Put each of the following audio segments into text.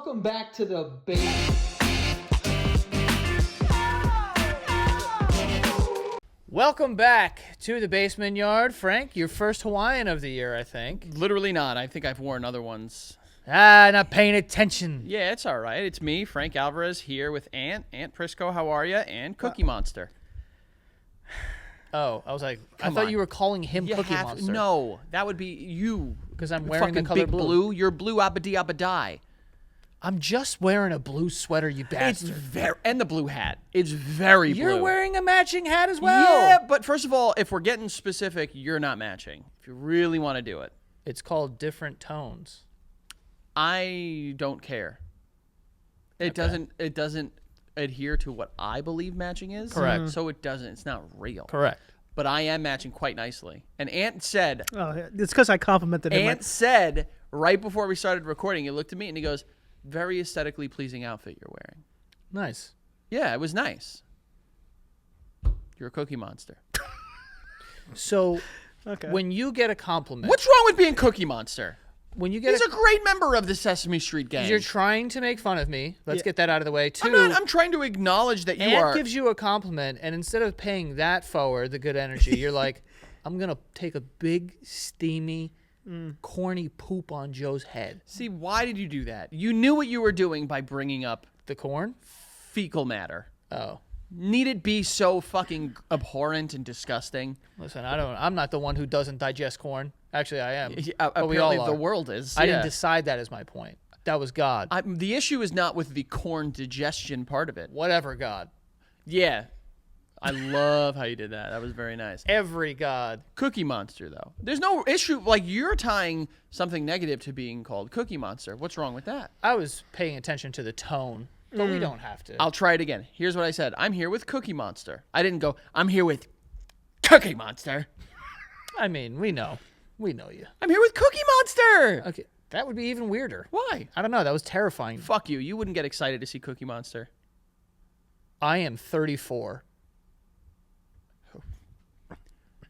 Welcome back to the base. Welcome back to the Basement Yard, Frank. Your first Hawaiian of the year, I think. Literally not. I think I've worn other ones. Not paying attention. Yeah, it's all right. It's me, Frank Alvarez, here with Ant Prisco. How are you? And Cookie Monster. Oh, I was like, Come I thought on. you were calling him You Cookie have- Monster. No, that would be you. Because I'm wearing the Fucking color big blue. You're blue abadi abadai. I'm just wearing a blue sweater, you It's bastard. very and the blue hat. It's very blue. You're wearing a matching hat as well. Yeah, but first of all, if we're getting specific, you're not matching. If you really want to do it, It's called different tones. I don't care. It doesn't adhere to what I believe matching is. Correct. So it doesn't. It's not real. Correct. But I am matching quite nicely. And Ant said, Oh, yeah. It's because I complimented him. Ant said right before we started recording, he looked at me and he goes, "Very aesthetically pleasing outfit you're wearing." Nice. Yeah, it was nice. You're a Cookie Monster. So, Okay. when you get a compliment, What's wrong with being Cookie Monster? when you get He's a great member of the Sesame Street gang. you're trying to make fun of me. Let's Yeah. get that out of the way. 2, I'm trying to acknowledge that you Ant are. gives you a compliment, and instead of paying that forward, the good energy, you're like, I'm going to take a big, steamy, corny poop on Joe's head. See, why did you do that? You knew what you were doing by bringing up The corn? fecal matter. Oh. Need it be so fucking abhorrent and disgusting? Listen, I'm not the one who doesn't digest corn. Actually, I am. Yeah, But we all apparently are. the world is. I yeah. didn't decide that is my point. That was God. The issue is not with the corn digestion part of it. Whatever God. Yeah. I love how you did that. That was very nice. Every God. Cookie Monster, though. There's no issue. Like, you're tying something negative to being called Cookie Monster. What's wrong with that? I was paying attention to the tone, but we don't have to. I'll try it again. Here's what I said. I'm here with Cookie Monster. I didn't go, I'm here with Cookie Monster. I mean, we know. We know you. I'm here with Cookie Monster. Okay. That would be even weirder. Why? I don't know. That was terrifying. Fuck you. You wouldn't get excited to see Cookie Monster. I am 34.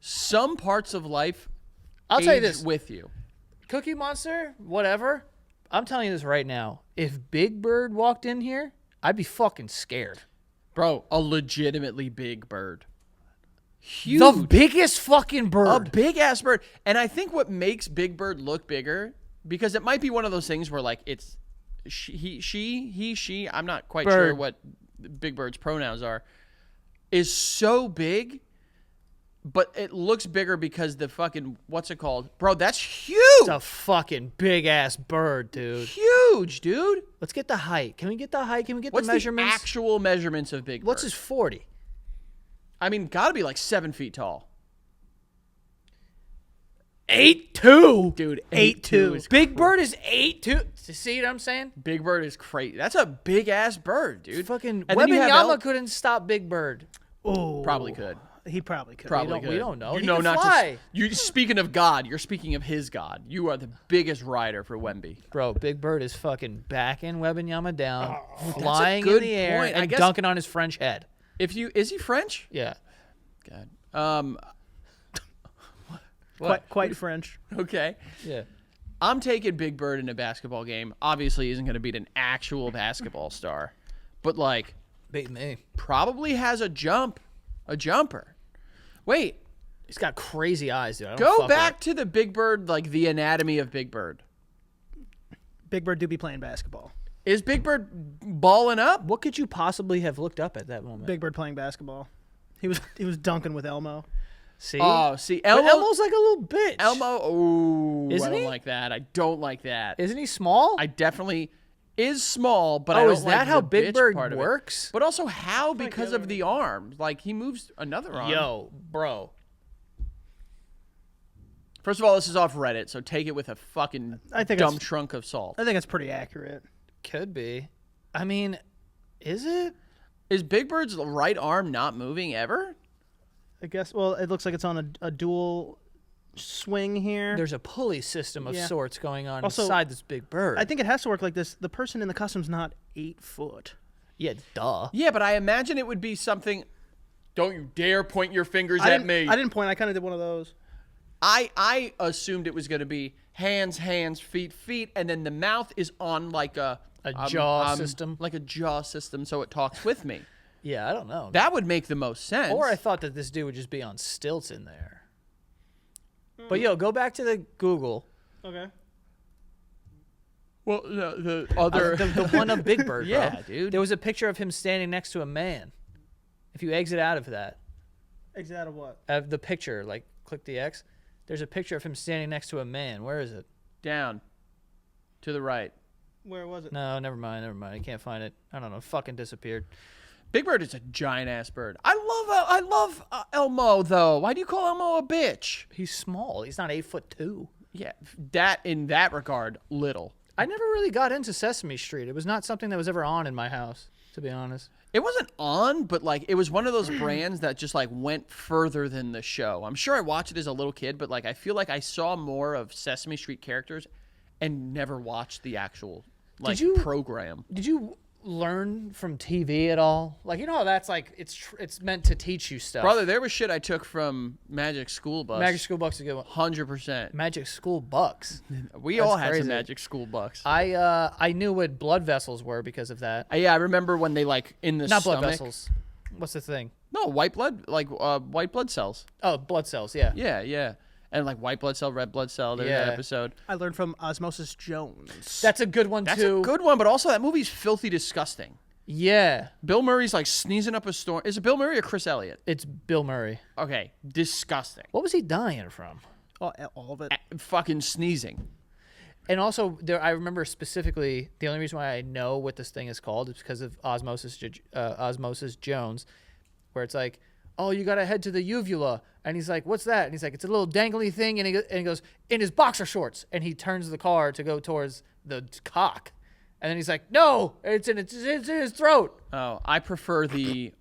Some parts of life I'll tell you age this. with you. Cookie Monster, whatever. I'm telling you this right now. If Big Bird walked in here, I'd be fucking scared. Bro, a legitimately big bird. Huge. The biggest fucking bird. A big ass bird. And I think what makes Big Bird look bigger, because it might be one of those things where like it's she, I'm not quite sure Bird. what Big Bird's pronouns are, is so big, but it looks bigger because the fucking, what's it called? Bro, that's huge. It's a fucking big ass bird, dude. Huge, dude. Let's get the height. Can we get the height? Can we get What's the measurements? the actual measurements of Big Bird? What's his 40? I mean, gotta be like 7 feet tall. 8'2". Dude, 8'2". is Big Bird is 8'2". See what I'm saying? Big Bird is crazy. That's a big ass bird, dude. Fucking And then you have Wembanyama elk- couldn't stop Big Bird. Oh, Probably could. He probably could. Probably we don't know. You He know can not fly. to. You speaking of God, you're speaking of his God. You are the biggest rider for Wemby. Bro, Big Bird is fucking backing Wembanyama down, that's a flying good in the air, point. I and guess- dunking on his French head. Is he French? Yeah. God. Quite French. Okay. Yeah. I'm taking Big Bird in a basketball game. Obviously, he isn't going to beat an actual basketball star, but like Beat me. probably has a jumper. Wait, He's got crazy eyes, dude. I don't go fuck back with to the Big Bird, like the anatomy of Big Bird. Big Bird do be playing basketball. Is Big Bird balling up? it. What could you possibly have looked up at that moment? Big Bird playing basketball. He was dunking with Elmo. See? Oh, see, But Elmo's like a little bitch. Elmo, oh, I Isn't don't he? like that. I don't like that. Isn't he small? I definitely is small, but I Oh, don't is like that how the Big bitch Bird part of it. works? But also how because of the arm. Like he moves another arm. Yo, bro. First of all, this is off Reddit, so take it with a fucking I think dumb it's- trunk of salt. I think it's pretty accurate. Could be. I mean, is it? Is Big Bird's right arm not moving ever? I guess. Well, it looks like it's on a dual swing here. There's a pulley system of Yeah. sorts going on Also, inside this big bird. I think it has to work like this. The person in the costume's not 8 foot. Yeah, duh. Yeah, but I imagine it would be something. Don't you dare point your fingers I at didn't, me. I didn't point. I kind of did one of those. I assumed it was going to be hands, feet, and then the mouth is on like a A jaw system? Like a jaw system, so it talks with me. Yeah, I don't know. That would make the most sense. Or I thought that this dude would just be on stilts in there. But yo, go back to the Google. Okay. well, the other The one of Big Bird, bro. Yeah, dude. There was a picture of him standing next to a man. If you exit out of that, Exit out of what? of the picture, like click the X, there's a picture of him standing next to a man. Where is it? down to the right. Where was it? No, never mind. I can't find it. I don't know. Fucking disappeared. Big Bird is a giant ass bird. I love Elmo though. Why do you call Elmo a bitch? He's small. He's not 8'2". Yeah, that in that regard, little. I never really got into Sesame Street. It was not something that was ever on in my house, to be honest. It wasn't on, but like it was one of those brands that just like went further than the show. I'm sure I watched it as a little kid, but like I feel like I saw more of Sesame Street characters and never watched the actual like you- program. Did you learn from TV at all? Like, you know how that's like it's meant to teach you stuff. Brother, there was shit I took from Magic School Bus. Magic School Bucks is a good one. 100%. Magic School Bucks. We all That's had crazy. some Magic School Bucks. I knew what blood vessels were because of that. Yeah, I remember when they like in the Not stomach. blood vessels. What's the thing? No, white blood, like white blood cells. Oh, blood cells. Yeah. Yeah, yeah. And like white blood cell, red blood cell. There's that Yeah. episode. I learned from Osmosis Jones. That's a good one That's too. a good one, but also that movie's filthy disgusting. Yeah. Bill Murray's like sneezing up a storm. Is it Bill Murray or Chris Elliott? It's Bill Murray. Okay, disgusting. What was he dying from? all of it. Fucking sneezing. And also, I remember specifically the only reason why I know what this thing is called is because of Osmosis Jones, where it's like, oh, you gotta head to the uvula, and he's like, what's that? And he's like, it's a little dangly thing, and he goes in his boxer shorts, and he turns the car to go towards the cock, and then he's like, no, it's in his throat. Oh, I prefer the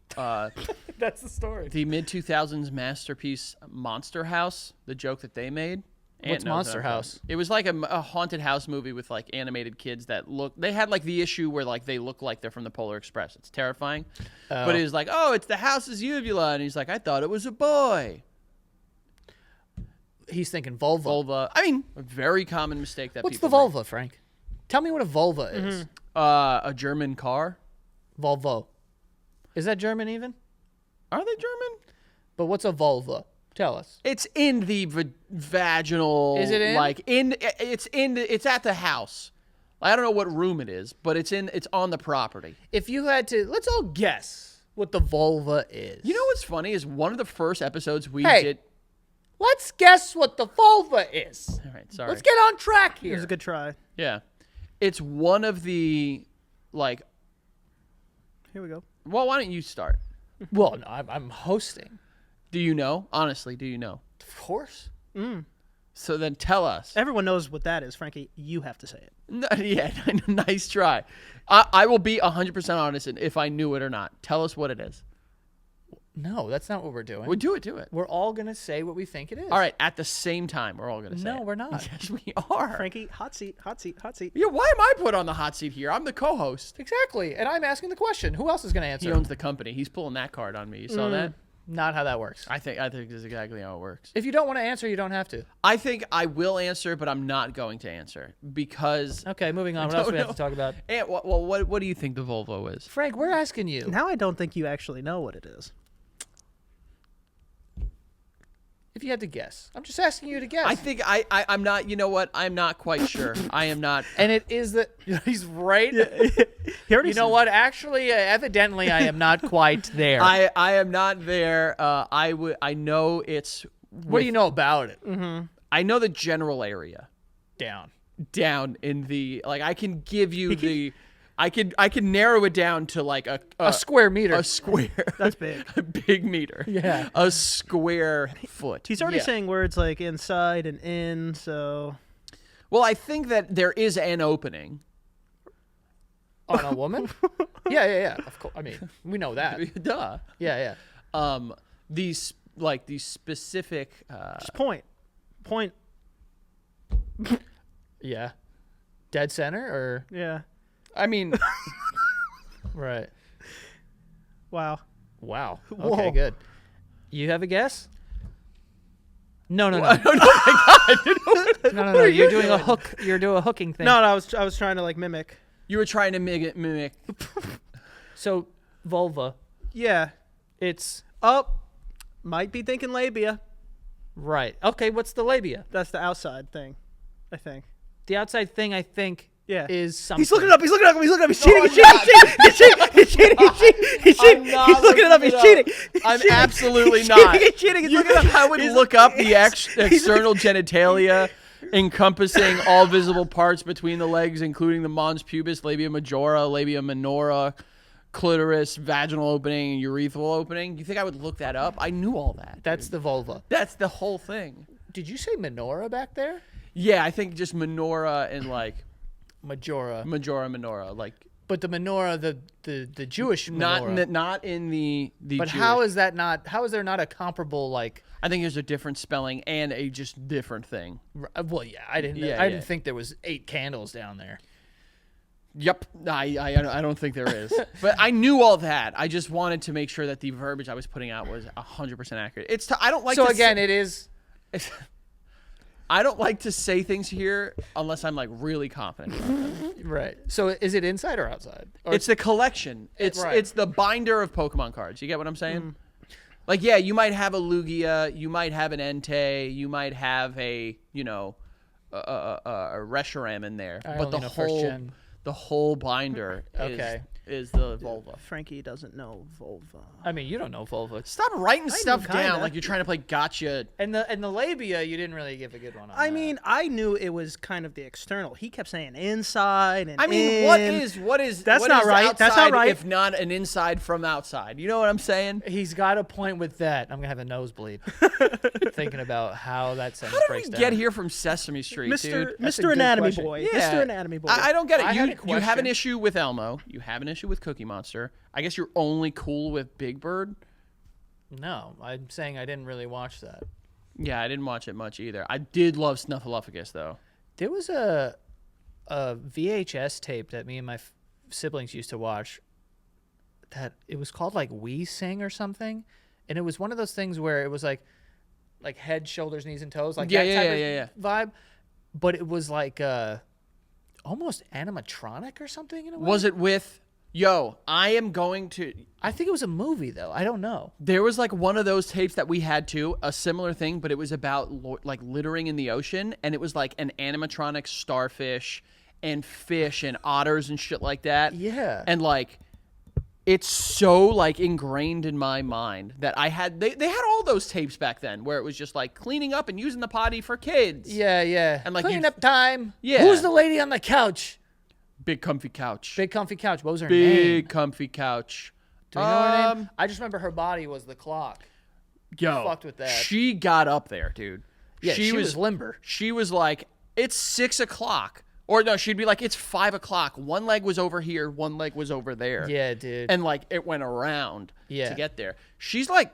That's the story. the mid 2000s masterpiece Monster House. The joke that they made. What's Ant knows Monster what I'm House? talking- It was like a haunted house movie with like animated kids that look. They had like the issue where like they look like they're from the Polar Express. It's terrifying. But it was like, oh, it's the house's uvula, and he's like, I thought it was a boy. He's thinking vulva. Vulva. I mean, a very common mistake that What's the people vulva, Frank? Tell me what a vulva is. make. A German car. Volvo. Is that German even? Are they German? But what's a vulva? Tell us. It's in the vaginal. Is it in? Like it's at the house. I don't know what room it is, but it's on the property. If you had to, let's all guess what the vulva is. You know what's funny is one of the first episodes we Hey. did. Let's guess what the vulva is. All right, sorry. Let's get on track It was here. a good try. Yeah, it's one of the like. Here we go. Well, why don't you start? Well, no, I'm hosting. Do you know? Honestly, do you know? Of course. So then tell us. Everyone knows what that is, Frankie. You have to say it. No, yeah, nice try. I will be 100% honest in if I knew it or not. Tell us what it is. No, that's not what we're doing. We do it. We're all going to say what we think it is. All right, at the same time, we're all gonna say. No, it. we're not. Yes, we are. Frankie, hot seat, hot seat, hot seat. Yeah, why am I put on the hot seat here? I'm the co-host. Exactly. And I'm asking the question. Who else is going to He answer? owns the company. He's pulling that card on me. You saw that? Not how that works. I think that's exactly how it works. If you don't want to answer, you don't have to. I think I will answer, but I'm not going to answer because. Okay, moving on. What else do we have to talk about? And, well, what do you think the Volvo is? Frank, we're asking you. Now I don't think you actually know what it is. If you had to guess. I'm just asking you to guess. I think I'm not. You know what? I'm not quite sure. I am not. And it is the. He's right. He already You know said- what? Actually, evidently, I am not quite there. I am not there. I know it's. What do you know about it? I know the general area. Down. Down in the like I can give you the I can narrow it down to like a square meter. a square That's big. a big meter, Yeah. a square foot. He's already Yeah. saying words like inside and in, so Well, I think that there is an opening. On a woman? Yeah. Of course. I mean, we know that. Duh. Yeah. These specific just point. Yeah. Dead center or Yeah. I mean right? Wow. Wow. Okay, Whoa. good. You have a guess? No. oh, no, my God. No. You're doing a hook. You're doing a hooking thing. No, I was trying to like mimic. You were trying to mimic. So vulva, Yeah. it's Oh, might be thinking labia. right. Okay, what's the labia? That's the outside thing, I think. The outside thing I think Yeah. is something. He's looking it up. He's looking it up. He's looking it up. He's cheating. He's cheating. He's cheating. He's cheating. He's cheating. He's cheating. I'm not He's looking it up. looking He's it cheating. up. He's I'm cheating. absolutely He's not. cheating. He's cheating. He's You looking it think up. I would He's look up the he's- external genitalia encompassing all visible parts between the legs, including the mons pubis, labia majora, labia minora, clitoris, vaginal opening, and urethral opening? You think I would look that up? I knew all that. That's the vulva. That's the whole thing. Did you say menorah back there? Yeah, I think just menorah and like Majora. majora minora, like But the menorah, the Jewish menorah. not in the. But Jewish. how is that not? How is there not a comparable like? I think there's a different spelling and a just different thing. Well, yeah, I didn't. Yeah, I yeah. didn't think there was 8 candles down there. Yep, I don't think there is, but I knew all that. I just wanted to make sure that the verbiage I was putting out was 100% accurate. I don't like. So to again, say, it is. I don't like to say things here unless I'm like really confident. Right. So is it inside or outside? Or It's the collection. It's Right. it's the binder of Pokemon cards. You get what I'm saying? Like, yeah, you might have a Lugia, you might have an Entei, you might have a Reshiram in there, I but only know first gen. the whole binder Okay. is the vulva. Frankie doesn't know vulva. I mean, you don't know vulva. Stop writing stuff kinda. down like you're trying to play gotcha. And the labia, you didn't really give a good one on. I that. mean, I knew it was kind of the external. He kept saying inside and I mean, in. what is That's what not is right. That's not outside right. If not an inside from outside, you know what I'm saying? he's got a point with that. I'm gonna have a nosebleed thinking about how that sentence How did we breaks down. get here from Sesame Street, dude? That's a Mr. good Anatomy question. Boy. Yeah. Mr. Anatomy Boy. I don't get it. I had a You have an question. issue with Elmo. You have an issue with Cookie Monster. I guess you're only cool with Big Bird. No, I'm saying I didn't really watch that. Yeah, I didn't watch it much either. I did love Snuffleupagus though. There was a VHS tape that me and my siblings used to watch. That it was called like We Sing or something, and it was one of those things where it was like head, shoulders, knees, and toes, like Yeah, that yeah, type yeah, of yeah, vibe. But it was like almost animatronic or something in a way. Was it with? Yo, I am going to. I think it was a movie though. I don't know. There was like one of those tapes that we had too, a similar thing, but it was about like littering in the ocean, and it was like an animatronic starfish and fish and otters and shit like that. Yeah. And like, it's so like ingrained in my mind that I had. They had all those tapes back then where it was just like cleaning up and using the potty for kids. Yeah, yeah. And, like, clean you'd- up time. Yeah. Who's the lady on the couch? Big comfy couch. Big comfy couch. What was her Big name? comfy couch. Do we know her name? I just remember her body was the clock. Yo, Fucked with that. She got up there, dude. Yeah, she was limber. She was like, it's 6 o'clock. Or no, she'd be like, it's 5 o'clock. One leg was over here, one leg was over there. Yeah, dude. And like it went around Yeah. to get there. She's like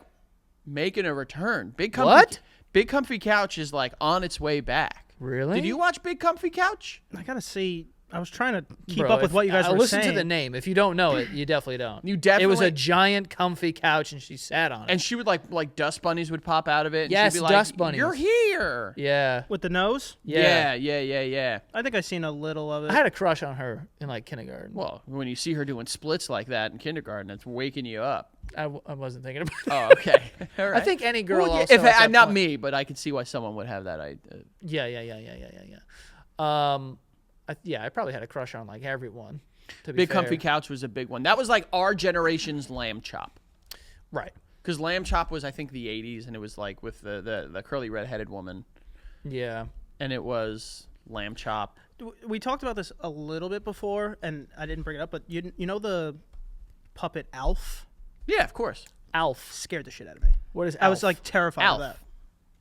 making a return. Big comfy What? Big comfy couch is like on its way back. Really? Did you watch Big Comfy Couch? I gotta see. I was trying to keep Bro, up with if- what you guys I'll were listen saying. to the name. If you don't know it, you definitely don't. You It was definitely- a giant comfy couch, and she sat on it. And she would like dust bunnies would pop out of it. And Yes, she'd be like, dust bunnies. You're here. yeah. With the nose? Yeah. Yeah. I think I seen a little of it. I had a crush on her in like kindergarten. Well, when you see her doing splits like that in kindergarten, it's waking you up. I wasn't thinking about it. Oh, okay. All right. I think any girl Well, yeah, also. if at that I'm not point- me, but I could see why someone would have that. Yeah. I probably had a crush on like everyone. To be Big fair. Comfy Couch was a big one. That was like our generation's Lamb Chop. Right. Because Lamb Chop was, I think, the 80s, and it was like with the curly red-headed woman, Yeah. and it was Lamb Chop. We talked about this a little bit before, and I didn't bring it up, but you know the puppet Alf? Yeah, of course. Alf. Scared the shit out of me. What is I was Alf? like terrified Alf. of that.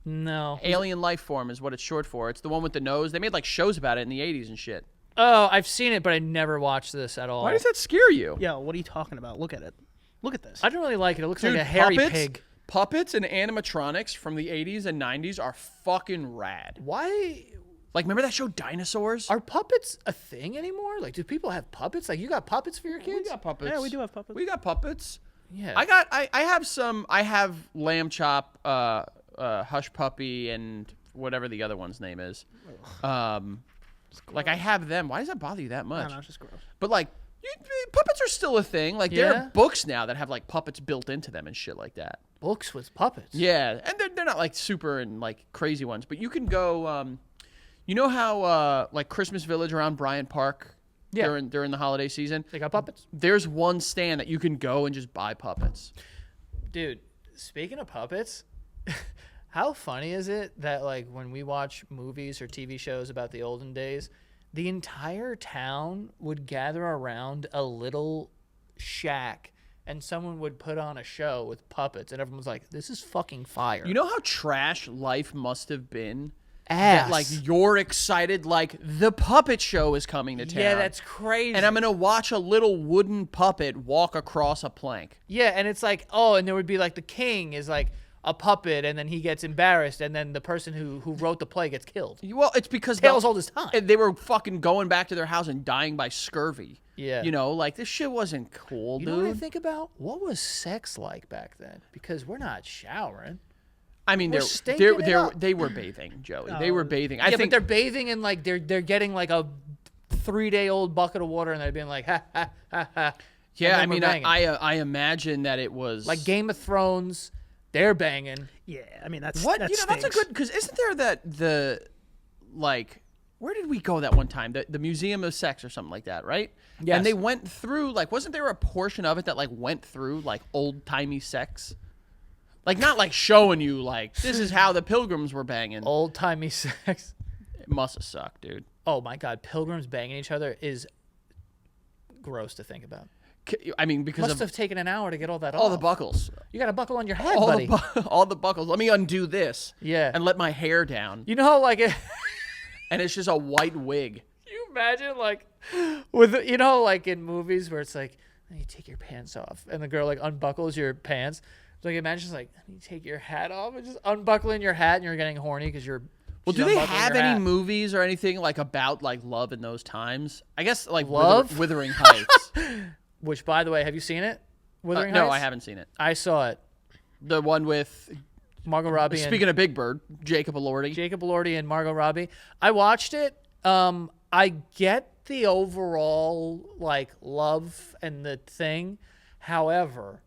No. Alien Life Form is what it's short for. It's the one with the nose. They made like shows about it in the 80s and shit. Oh, I've seen it, but I never watched this at all. Why does that scare you? Yeah, what are you talking about? Look at it. Look at this. I don't really like it. It looks Dude, like a hairy puppets, pig. Puppets and animatronics from the 80s and 90s are fucking rad. Why Like, remember that show Dinosaurs? are puppets a thing anymore? Like, do people have puppets? Like, you got puppets for your We kids? got puppets. Yeah, we do have puppets. We got puppets. Yeah. I have Lamb Chop, Hush Puppy, and whatever the other one's name is. Like I have them. Why does that bother you that I much? don't know, it's just gross. But like, puppets are still a thing. Like there Yeah. are books now that have like puppets built into them and shit like that. Books with puppets. Yeah, and they're not like super and like crazy ones, but you can go. You know how like Christmas Village around Bryant Park Yeah. during the holiday season, They got puppets. there's one stand that you can go and just buy puppets. Dude, speaking of puppets, how funny is it that like when we watch movies or TV shows about the olden days, the entire town would gather around a little shack and someone would put on a show with puppets and everyone's like, this is fucking fire. You know how trash life must have been? ass. That, like you're excited, like the puppet show is coming to town. yeah, that's crazy. And I'm gonna watch a little wooden puppet walk across a plank. Yeah, and it's like, oh, and there would be like the king is like a puppet, and then he gets embarrassed, and then the person who wrote the play gets killed. Well, it's because Tales old as time. they were fucking going back to their house and dying by scurvy. Yeah. You know, like this shit wasn't cool, You dude. know what I think about? What was sex like back then? Because we're not showering. I mean, We're they stinking it up. they were bathing, Joey. They were bathing. I Yeah, think but they're bathing in like they're getting like a 3-day-old bucket of water, and they're being like, ha ha ha ha. yeah. And I then we're mean, banging. I imagine that it was like Game of Thrones. They're banging. Yeah, I mean that's What That you know? That's a stinks. good because isn't there the like where did we go that one time? The Museum of Sex or something like that, right? Yes. And they went through like wasn't there a portion of it that like went through like old timey sex? Like not like showing you like this is how the pilgrims were banging. Old timey sex. It must have sucked, dude. Oh my God, pilgrims banging each other is gross to think about. I mean because Must of have taken an hour to get all that all off. the buckles. You got a buckle on your head, All buddy. all the buckles. Let me undo this. Yeah. And let my hair down. You know how like And it's just a white wig. Can you imagine like with you know like in movies where it's like you take your pants off and the girl like unbuckles your pants. Like imagine just like you take your hat off and just unbuckling your hat and you're getting horny because you're. Well, she's do they unbuckling have your any hat. movies or anything like about like love in those times? I guess like Love? Wuthering Heights. Which, by the way, have you seen it? Wuthering No, Heights? I haven't seen it. I saw it. The one with Margot Robbie speaking of Big Bird, Jacob Elordi. and Jacob Elordi and Margot Robbie. I watched it. I get the overall like love and the thing. However,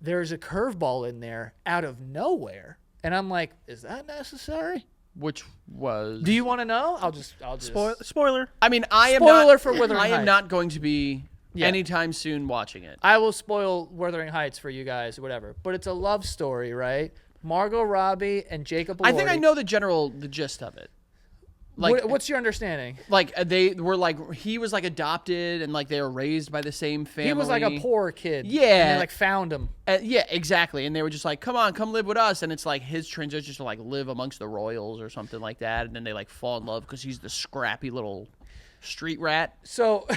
there's a curveball in there out of nowhere, and I'm like, is that necessary? Which was Do you want to know? I'll just Spoiler. I mean, I am Spoiler not for Wuthering I am Heights. not going to be Yeah. anytime soon watching it. I will spoil Wuthering Heights for you guys or whatever. But it's a love story, right? Margot Robbie and Jacob Elordi. I think I know the gist of it. Like What's your understanding? like they were like he was like adopted and like they were raised by the same family. He was like a poor kid. Yeah. And they like found him. Yeah, exactly. And they were just like, come on, come live with us. And it's like his transition to like live amongst the royals or something like that. And then they like fall in love because he's the scrappy little street rat. So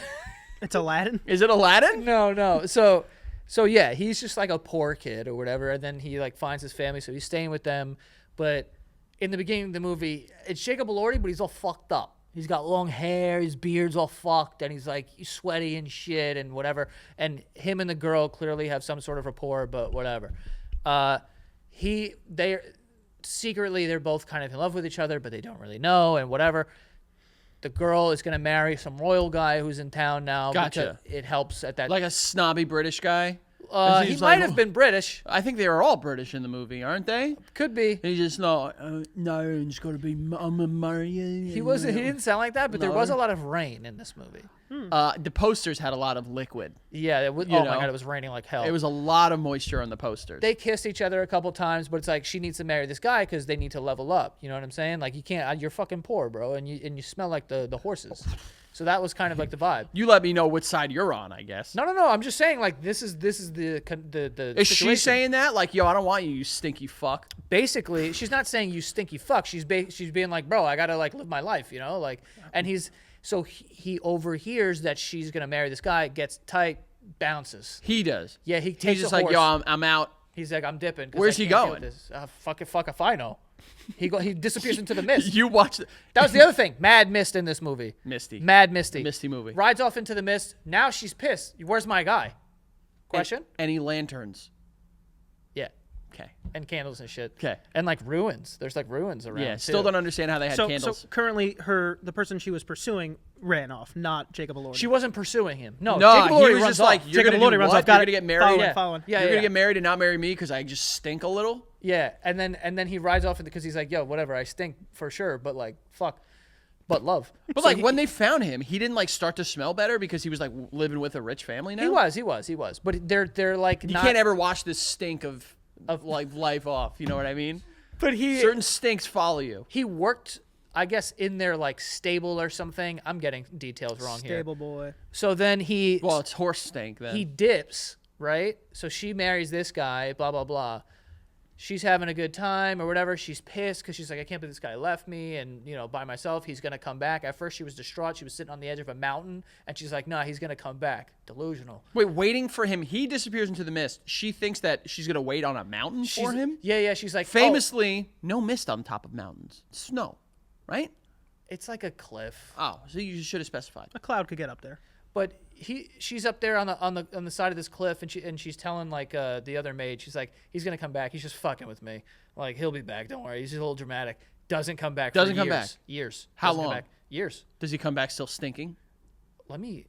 It's Aladdin. Is it Aladdin? no. So yeah, he's just like a poor kid or whatever, and then he like finds his family, so he's staying with them. But in the beginning of the movie, it's Jacob Elordi, but he's all fucked up. He's got long hair, his beard's all fucked, and he's like sweaty and shit and whatever. And him and the girl clearly have some sort of rapport, but whatever. They're secretly they're both kind of in love with each other, but they don't really know and whatever. The girl is gonna marry some royal guy who's in town now. Gotcha. Because it helps at that. Like a snobby British guy? He He's might like, have been British. I think they were all British in the movie, aren't they? Could be. He just no, it's got to be I'm a marry you. He wasn't. He didn't sound like that, but there was a No. lot of rain in this movie. The posters had a lot of liquid. Yeah. It was, You oh my know. god, it was raining like hell. It was a lot of moisture on the posters. They kissed each other a couple times, but it's like she needs to marry this guy because they need to level up. You know what I'm saying? Like you can't. You're fucking poor, bro, and you smell like the horses. So that was kind of like the vibe. You let me know which side you're on, I guess. No. I'm just saying like this is the Is she situation. saying that? Like, yo, I don't want you, you stinky fuck. Basically, she's not saying you stinky fuck. She's being like, bro, I gotta like live my life, you know, like. And he overhears that she's gonna marry this guy, gets tight, bounces. He does. Yeah, he takes He's just a like, horse. yo, I'm out. He's like, I'm dipping. 'cause Where's I he can't deal going? with this. Fuck if I know. He disappears into the mist. You watch That was the other thing. Mad mist in this movie. Misty. Mad Misty. Misty movie. Rides off into the mist. Now she's pissed. Where's my guy? Question? Any lanterns? Yeah. Okay. and candles and shit. 'Kay. And like ruins. There's like ruins around. Yeah. Still too. don't understand how they had So candles. currently, the person she was pursuing ran off, not Jacob Elordi. She wasn't pursuing him. No, No, Jacob he Elordi was runs just off. like, you're Jacob gonna do Elordi runs what? off. Got You're it. gonna get married. Following. Yeah, You're yeah. gonna get married and not marry me because I just stink a little. Yeah, and then he rides off because he's like, yo, whatever, I stink for sure, but like, fuck, but love. But So like he- when they found him, he didn't like start to smell better because he was like living with a rich family now. he was, but they're like, You not, can't ever wash this stink of like life off. You know what I mean? But he Certain stinks follow you. he worked, I guess, in their like stable or something. I'm getting details wrong here. Stable boy. So then he Well, it's horse stink then. he dips, right? So she marries this guy, blah blah blah. She's having a good time or whatever. She's pissed because she's like, I can't believe this guy left me and, by myself. He's going to come back. At first, she was distraught. She was sitting on the edge of a mountain, and she's like, nah, he's going to come back. Delusional. Wait, waiting for him. He disappears into the mist. She thinks that she's gonna wait on a mountain for him. Yeah. She's like, Famously, no mist on top of mountains. Snow, right? it's like a cliff. Oh, so you should have specified. A cloud could get up there. But she's up there on the side of this cliff, and she's telling like the other maid, she's like, he's gonna come back. He's just fucking with me. Like he'll be back. Don't worry. He's just a little dramatic. Doesn't come back. Doesn't for come years. back. Years. How Doesn't come long? back. Years. Does he come back still stinking? Let me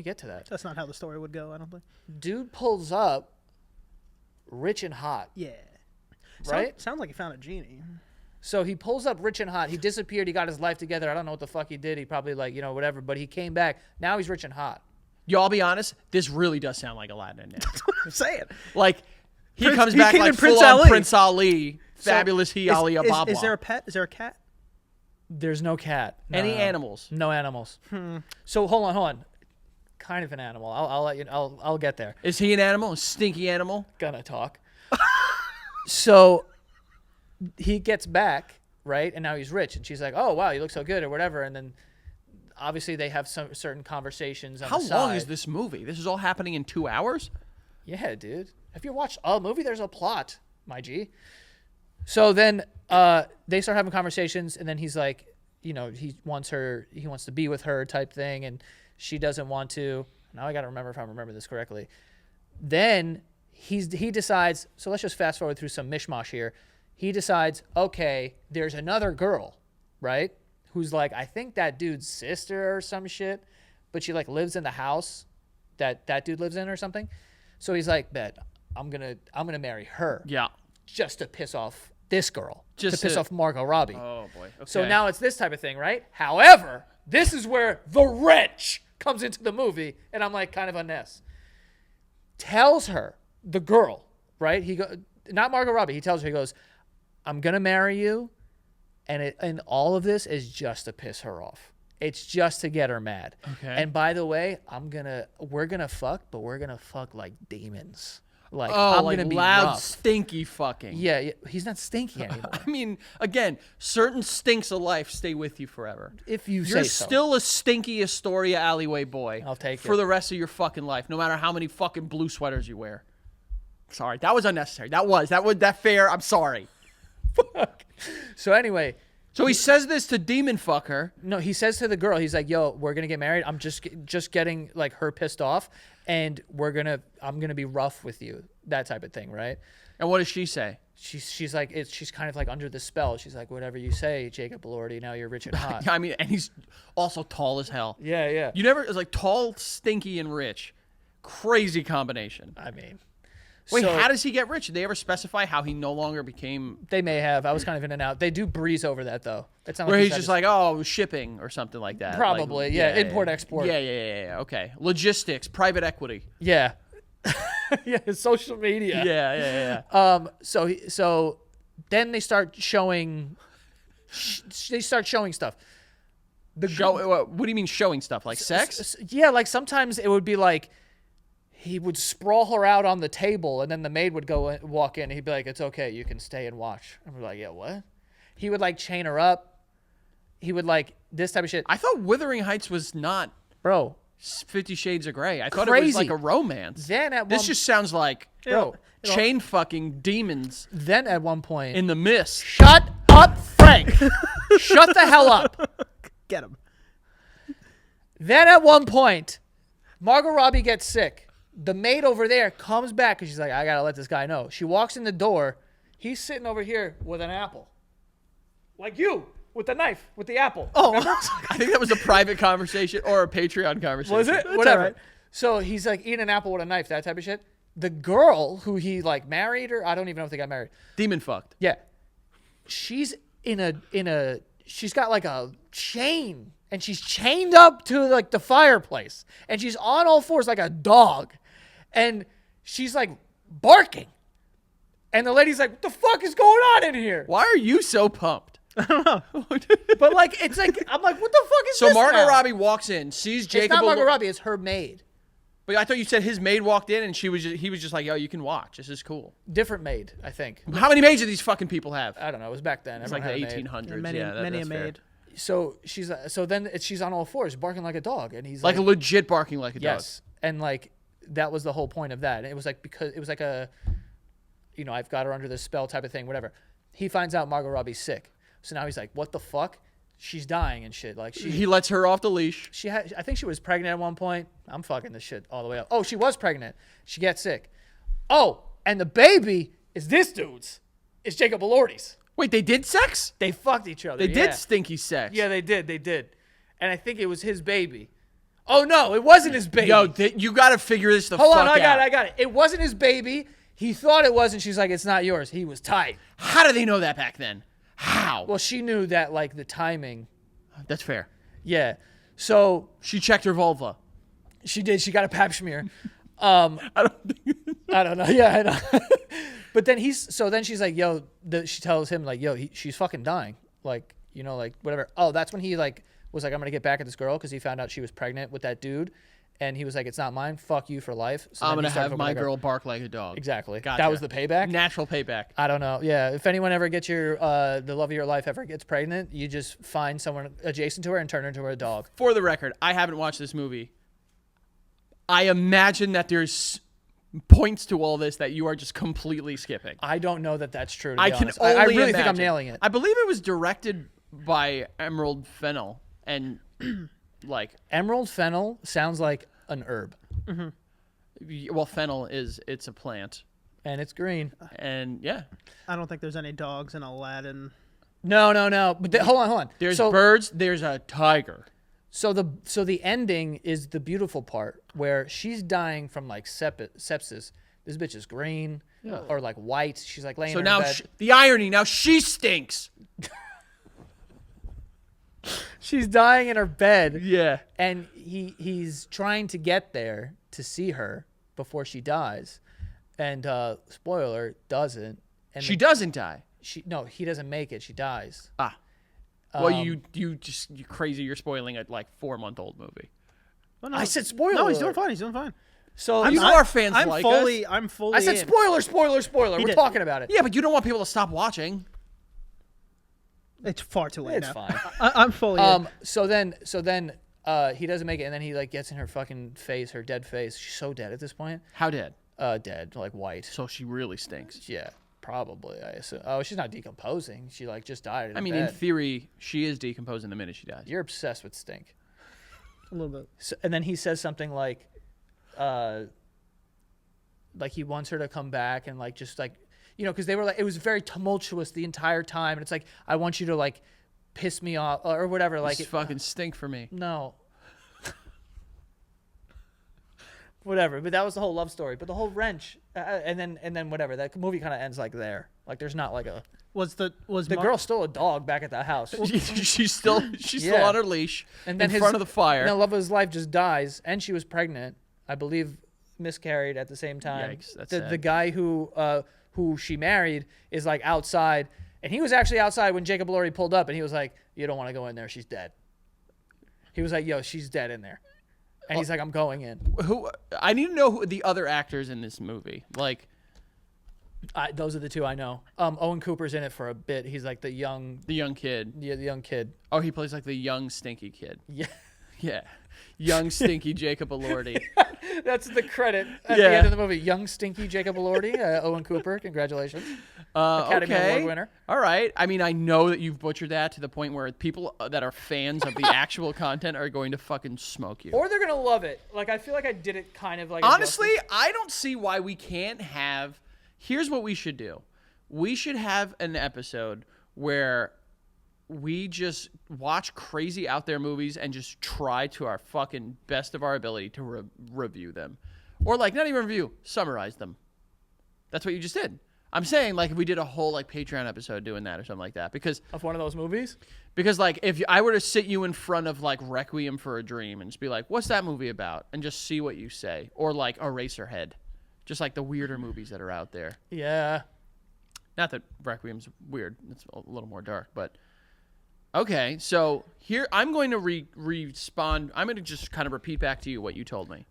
get to that. That's not how the story would go, I don't think. Dude pulls up, rich and hot. Yeah. Right? Sounds like he found a genie. So he pulls up rich and hot. He disappeared. He got his life together. I don't know what the fuck he did. He probably whatever. But he came back. Now he's rich and hot. Y'all be honest. This really does sound like Aladdin now. I'm saying. Like he Prince- comes he back came like in Prince full on Ali. Prince Ali, fabulous he Ali Ababa. Is there a pet? Is there a cat? There's no cat. No, Any no. animals? No animals. So hold on. Kind of an animal. I'll let you. I'll get there. Is he an animal? A stinky animal? Gonna talk. So he gets back, right? And now he's rich. And she's like, oh, wow, you look so good or whatever. And then obviously they have some certain conversations on How the long side. is this movie? This is all happening in 2 hours? Yeah, dude. If you watch a movie, there's a plot, my G. So then they start having conversations, and then he's like, he wants to be with her type thing, and she doesn't want to. Now I got to remember if I remember this correctly. Then he decides, so let's just fast forward through some mishmash here. He decides, okay, there's another girl, right? Who's like, I think that dude's sister or some shit, but she like lives in the house that dude lives in or something. So he's like, bet I'm gonna marry her Yeah. just to piss off this girl, Just to piss to- off Margot Robbie. Oh boy. Okay. So now it's this type of thing, right? However, this is where the wretch comes into the movie, and I'm like kind of unnecessary. Tells her, the girl, right? Not Margot Robbie. He tells her, he goes, I'm gonna marry you, and all of this is just to piss her off. It's just to get her mad. Okay. And by the way, we're gonna fuck, but we're gonna fuck like demons. Like oh, I'm like gonna be loud, rough. stinky fucking. Yeah, he's not stinky anymore. I mean, again, certain stinks of life stay with you forever. If you You're say so. still a stinky Astoria alleyway boy. I'll take for it. the rest of your fucking life, no matter how many fucking blue sweaters you wear. Sorry, that was unnecessary. That fair. I'm sorry. So anyway, So he says this to demon fucker. no, he says to the girl, he's like, "Yo, we're gonna get married. I'm just getting like her pissed off, and I'm gonna be rough with you, that type of thing, right?" And what does she say? She's like, she's kind of like under the spell. She's like, "Whatever you say, Jacob Elordi. Now you're rich and hot." I mean, and he's also tall as hell. Yeah. You never, it's like tall, stinky, and rich. Crazy combination. I mean, Wait, so how does he get rich? Did they ever specify how he no longer became? they may have? I was kind of in and out. They do breeze over that though. It's not Where like he's just like, oh, shipping or something like that. Probably, Like, yeah, import, export. Yeah. Okay, logistics, private equity. yeah, yeah, social media. Yeah. So then they start showing. They start showing stuff. What do you mean showing stuff like sex? Yeah, like sometimes it would be like he would sprawl her out on the table, and then the maid would walk in, and he'd be like, "It's okay, you can stay and watch." And we're like, "Yeah, what?" He would like chain her up. He would like this type of shit, I thought Wuthering Heights was not bro. 50 Shades of Grey. I thought it was Crazy. like a romance. Then at This one, just sounds like bro. chain fucking demons Then at one point, in the mist. shut up, Frank. Shut the hell up. Get him. Then at one point, Margot Robbie gets sick. The maid over there comes back because she's like, I gotta let this guy know. She walks in the door. He's sitting over here with an apple, like you with the knife with the apple. Oh, I think that was a private conversation or a Patreon conversation. Was it? That's Whatever. all right. So he's like eating an apple with a knife, that type of shit. The girl who he like married, or I don't even know if they got married. Demon fucked. Yeah, she's she's got like a chain, and she's chained up to like the fireplace, and she's on all fours like a dog, and she's like barking, and the lady's like, "What the fuck is going on in here?" Why are you so pumped? But like, it's like I'm like, "What the fuck is So this?" Margot now? Robbie walks in, sees It's Jacob. not Margot Robbie. It's her maid. But I thought you said his maid walked in and he was just like, yo, you can watch. This is cool. Different maid, I think. How many maids do these fucking people have? I don't know. It was back then. It's like the Everyone had a maid. 1800s. many yeah, many a that's fair. maid. So she's on all fours, barking like a dog, and he's Like a legit barking like a yes, and like that was the whole point of that. And it was like because it was like a, I've got her under this spell type of thing, whatever. He finds out Margot Robbie's sick, so now he's like, what the fuck? She's dying and shit. Like dog. He lets her off the leash. I think she was pregnant at one point. I'm fucking this shit all the way up. Oh, she was pregnant. She gets sick. Oh, and the baby is this dude's. It's Jacob Elordi's. Wait, they did sex? They fucked each other. They yeah. did stinky sex. Yeah, they did. They did. And I think it was his baby. Oh no, it wasn't his baby. Yo, you got to figure this the Hold fuck on, out. I got it. It wasn't his baby. He thought it was, and she's like, it's not yours. He was tight. How did they know that back then? How? Well, she knew that, like, the timing. That's fair. Yeah. So She checked her vulva. she did. She got a pap smear. I don't know. Yeah, I know. But then then she's like, yo, she tells him, like, yo, she's fucking dying. Like, like, whatever. Oh, that's when he, like, was like, I'm going to get back at this girl because he found out she was pregnant with that dude. And he was like, it's not mine. Fuck you for life. So I'm then going he to started have fucking my with that girl bark like a dog. Exactly. Gotcha. That was the payback. Natural payback. I don't know. Yeah. If anyone ever gets the love of your life ever gets pregnant, you just find someone adjacent to her and turn her into a dog. For the record, I haven't watched this movie. I imagine that there's points to all this that you are just completely skipping. I don't know that that's true. To be I can honest. only I really think I'm imagine. nailing it. I believe it was directed by Emerald Fennell, and like, Emerald fennel sounds like an herb, well, fennel it's a plant, and it's green. and yeah, I don't think there's any dogs in Aladdin. No. But hold on. there's so, birds, there's a tiger. So the ending is the beautiful part where she's dying from like sepsis. This bitch is green or like white. She's like laying So in now bed. the irony. Now she stinks. She's dying in her bed. Yeah. And he's trying to get there to see her before she dies, and spoiler, doesn't. And She doesn't die. he doesn't make it. She dies. Ah. Well, you crazy. You're spoiling a like 4-month-old movie. Oh, no. I said spoiler. No, he's doing alert. fine. He's doing fine. So You are fans I'm like fully. us. I'm fully. I said in. spoiler. We're did. talking about it. Yeah, but you don't want people to stop watching. It's far too late It's now. fine. I'm fully. In. So then he doesn't make it, and then he like gets in her fucking face, her dead face. She's so dead at this point. How dead? Dead, like white. So she really stinks. Yeah, probably. I assume. Oh, she's not decomposing. She like just died. I mean, in theory, she is decomposing the minute she dies. You're obsessed with stink. A little bit. So, and then he says something like he wants her to come back and like just like because they were like it was very tumultuous the entire time, and it's like I want you to like piss me off or whatever. Like It's fucking stink for me. no. Whatever, but that was the whole love story. But the whole wrench, and then whatever. That movie kind of ends like there. Like there's not like a Was the girl's still a dog back at the house, she's still Yeah. on her leash and then in front of the fire. And the love of his life just dies, and she was pregnant, I believe, miscarried at the same time. Yikes, that's the sad. guy who she married is like outside, and he was actually outside when Jacob Elordi pulled up, and he was like, "You don't want to go in there. She's dead." He was like, "Yo, she's dead in there," and he's like, "I'm going in." Who I need to know who the other actors in this movie. Like, Those are the two I know. Owen Cooper's in it for a bit. He's like the young kid. Yeah, the young kid. Oh, he plays like the young stinky kid. Yeah. Yeah, young stinky Jacob Elordi. That's the credit at Yeah. the end of the movie. Young, stinky Jacob Elordi, Owen Cooper. Congratulations. Academy Okay. Award winner. All right. I mean, I know that you've butchered that to the point where people that are fans of the actual content are going to fucking smoke you. Or they're gonna love it. Like I feel like I did it kind of like. a Honestly, justice. I don't see why we can't have. Here's what we should do. We should have an episode where we just watch crazy out there movies and just try to our fucking best of our ability to review them. Or like not even review, summarize them. That's what you just did. I'm saying like if we did a whole like Patreon episode doing that or something like that because Of one of those movies. like if I were to sit you in front of like Requiem for a Dream and just be like, what's that movie about? And just see what you say. Or like Eraserhead. Just like the weirder movies that are out there. Yeah. Not that Requiem's weird. It's a little more dark, but okay. So here I'm going to respond. I'm going to just kind of repeat back to you what you told me.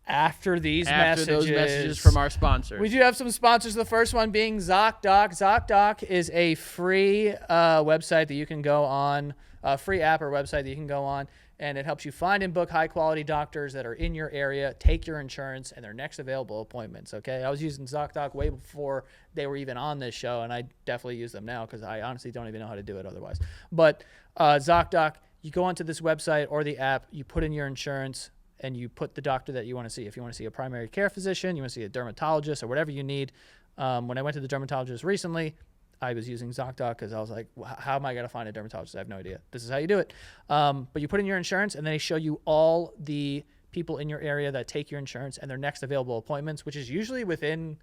After these After messages, those messages from our sponsors. we do have some sponsors. The first one being ZocDoc. ZocDoc is a free website that you can go on, a free app or website that you can go on, and it helps you find and book high-quality doctors that are in your area, take your insurance, and their next available appointments, okay? I was using ZocDoc way before they were even on this show, and I definitely use them now because I honestly don't even know how to do it otherwise. But ZocDoc, you go onto this website or the app, you put in your insurance, and you put the doctor that you want to see. If you want to see a primary care physician, you want to see a dermatologist or whatever you need. When I went to the dermatologist recently, I was using ZocDoc because I was like, how am I going to find a dermatologist? I have no idea. This is how you do it. But you put in your insurance and they show you all the people in your area that take your insurance and their next available appointments, which is usually within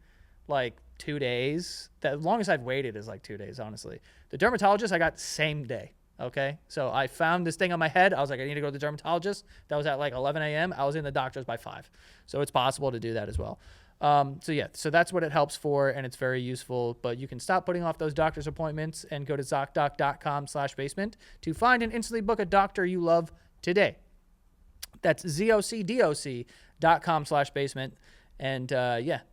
like 2 days. The longest I've waited is like 2 days, honestly. The dermatologist I got same day. Okay, so I found this thing on my head. I was like, I need to go to the dermatologist. That was at like 11 a.m. I was in the doctor's by 5. So it's possible to do that as well. So that's what it helps for, and it's very useful. But you can stop putting off those doctor's appointments and go to ZocDoc.com/basement to find and instantly book a doctor you love today. That's ZocDoc.com/basement. And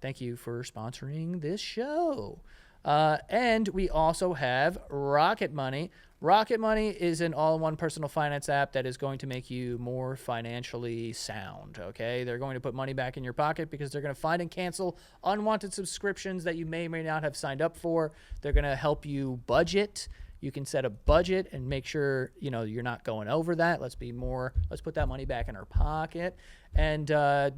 thank you for sponsoring this show. And we also have Rocket Money. Rocket Money is an all-in-one personal finance app that is going to make you more financially sound, okay? They're going to put money back in your pocket because they're going to find and cancel unwanted subscriptions that you may or may not have signed up for. They're going to help you budget. You can set a budget and make sure, you're not going over that. Let's put that money back in our pocket. And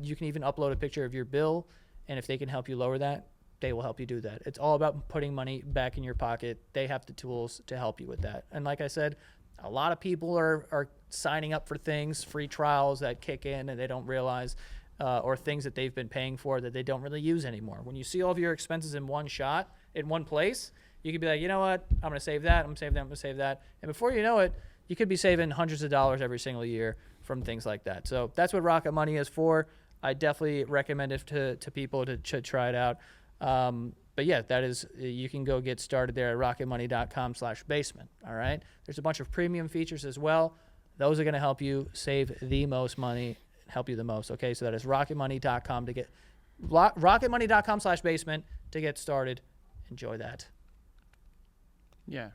you can even upload a picture of your bill, and if they can help you lower that, they will help you do that. It's all about putting money back in your pocket. They have the tools to help you with that. And like I said, a lot of people are signing up for things, free trials that kick in and they don't realize, or things that they've been paying for that they don't really use anymore. When you see all of your expenses in one shot, in one place, you could be like, you know what? I'm going to save that. I'm going to save that. I'm going to save that. And before you know it, you could be saving hundreds of dollars every single year from things like that. So that's what Rocket Money is for. I definitely recommend it to people to try it out. But yeah, that is, you can go get started there at rocketmoney.com/basement. All right. There's a bunch of premium features as well. Those are going to help you save the most money, help you the most. Okay. So that is rocketmoney.com/basement to get started. Enjoy that. Yeah.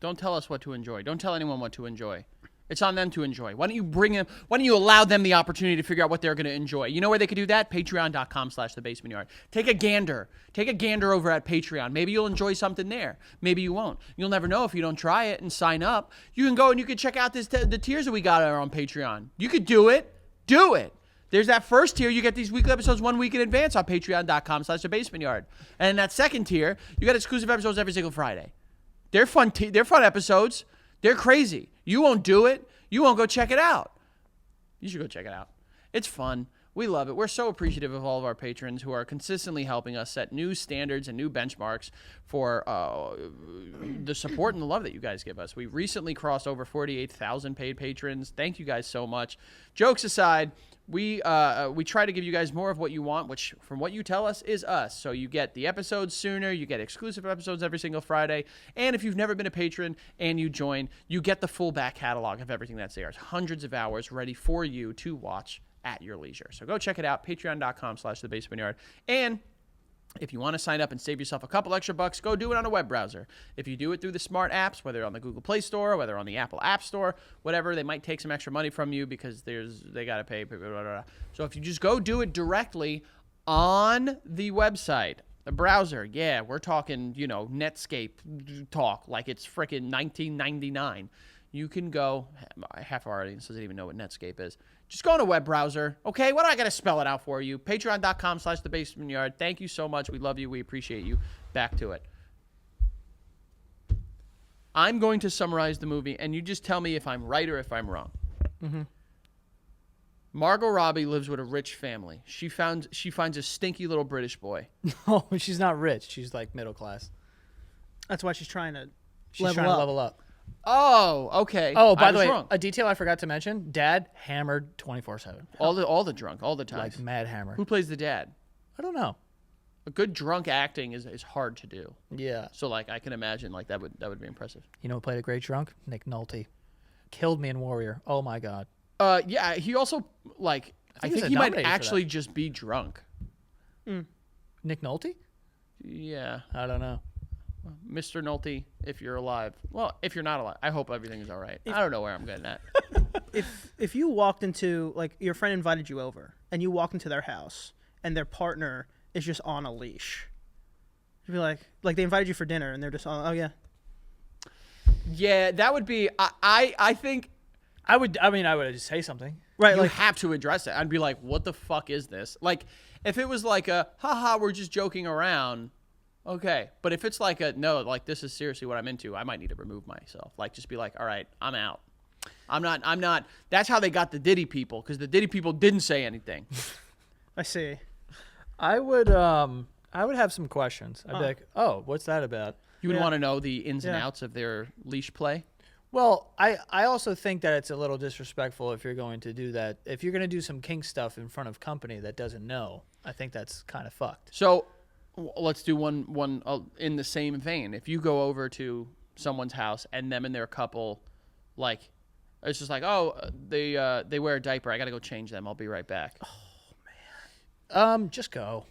Don't tell us what to enjoy. Don't tell anyone what to enjoy. It's on them to enjoy. Why don't you bring them? Why don't you allow them the opportunity to figure out what they're going to enjoy? You know where they could do that? Patreon.com/thebasementyard. Take a gander. Take a gander over at Patreon. Maybe you'll enjoy something there. Maybe you won't. You'll never know if you don't try it and sign up. You can go and you can check out the tiers that we got on Patreon. You could do it. Do it. There's that first tier. You get these weekly episodes 1 week in advance on Patreon.com/thebasementyard. And in that second tier, you got exclusive episodes every single Friday. They're fun. They're fun episodes. They're crazy. You won't do it. You won't go check it out. You should go check it out. It's fun. We love it. We're so appreciative of all of our patrons who are consistently helping us set new standards and new benchmarks for the support and the love that you guys give us. We recently crossed over 48,000 paid patrons. Thank you guys so much. Jokes aside, we try to give you guys more of what you want, which from what you tell us is us. So you get the episodes sooner, you get exclusive episodes every single Friday, and if you've never been a patron and you join, you get the full back catalog of everything that's there. It's hundreds of hours ready for you to watch at your leisure. So go check it out, patreon.com/thebasementyard. And if you want to sign up and save yourself a couple extra bucks, go do it on a web browser. If you do it through the smart apps, whether on the Google Play Store, whether on the Apple App Store, whatever, they might take some extra money from you because they got to pay. Blah, blah, blah. So if you just go do it directly on the website, The browser, yeah, we're talking, Netscape talk like it's freaking 1999. You can go, half our audience doesn't even know what Netscape is. Just go on a web browser, okay? Why do I got to spell it out for you? Patreon.com/thebasementyard. Thank you so much. We love you. We appreciate you. Back to it. I'm going to summarize the movie, and you just tell me if I'm right or if I'm wrong. Mm-hmm. Margot Robbie lives with a rich family. She finds a stinky little British boy. Oh, she's not rich. She's like middle class. That's why she's trying to She's level trying up. to level up. Oh, okay. Oh, by I the was way, wrong. a detail I forgot to mention: Dad hammered 24/7, all the drunk, all the time. like mad hammer. Who plays the dad? I don't know. A good drunk acting is hard to do. Yeah, So like I can imagine like that would be impressive. you know who played a great drunk? Nick Nolte. Killed me in Warrior. Oh my god. Yeah, he also like I think think he's he might nominated for actually just be drunk. Nick Nolte? Yeah, I don't know. Mr. Nolte, if you're alive. Well, if you're not alive, I hope everything is all right. I don't know where I'm getting at. If you walked into, like, your friend invited you over and you walked into their house and their partner is just on a leash, you'd be like they invited you for dinner and they're just on, oh yeah. Yeah, that would be. I think I would just say something. Right, you like, have to address it. I'd be like, what the fuck is this? Like, if it was like a, haha, we're just joking around, okay. But if it's like a, no, like, this is seriously what I'm into, I might need to remove myself. Like, just be like, all right, I'm out. I'm not. That's how they got the Diddy people, because the Diddy people didn't say anything. I see. I would have some questions. I'd be like, oh, what's that about? You would Yeah. want to know the ins and Yeah. outs of their leash play. Well, I also think that it's a little disrespectful if you're going to do that. If you're going to do some kink stuff in front of company that doesn't know, I think that's kind of fucked. So let's do one in the same vein. If you go over to someone's house and them and their couple, like, it's just like, oh, they wear a diaper. I got to go change them. I'll be right back. Just go.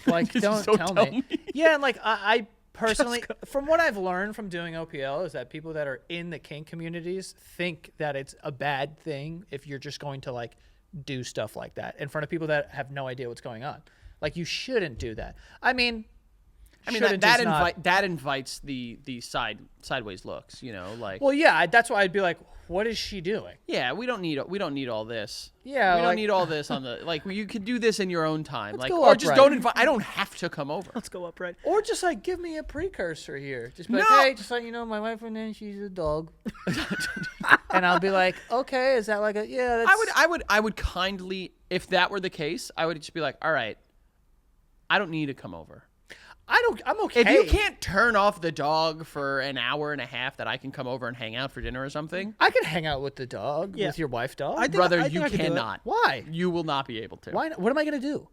Like, don't Don't tell tell me. Yeah, and like I personally, from what I've learned from doing OPL, is that people that are in the kink communities think that it's a bad thing if you're just going to like do stuff like that in front of people that have no idea what's going on. Like, you shouldn't do that. I mean, shouldn't is not- that invites the sideways looks, like. Well, yeah, that's why I'd be like, what is she doing? Yeah, we don't need all this. Yeah, we don't like- need all this on the like. You could do this in your own time, Let's like, go or just upright. don't invite. I don't have to come over. Let's go upright. Or just like give me a precursor here. Just be like, No. hey, just like, my wife and then she's a dog. And I'll be like, okay, is that like a that's I would kindly, if that were the case, I would just be like, all right, I don't need to come over. I'm okay. If you can't turn off the dog for an hour and a half, that I can come over and hang out for dinner or something, I can hang out with the dog, Yeah. with your wife dog. I think- brother, I you could do it. cannot. Why? You will not be able to. Why not? What am I going to do?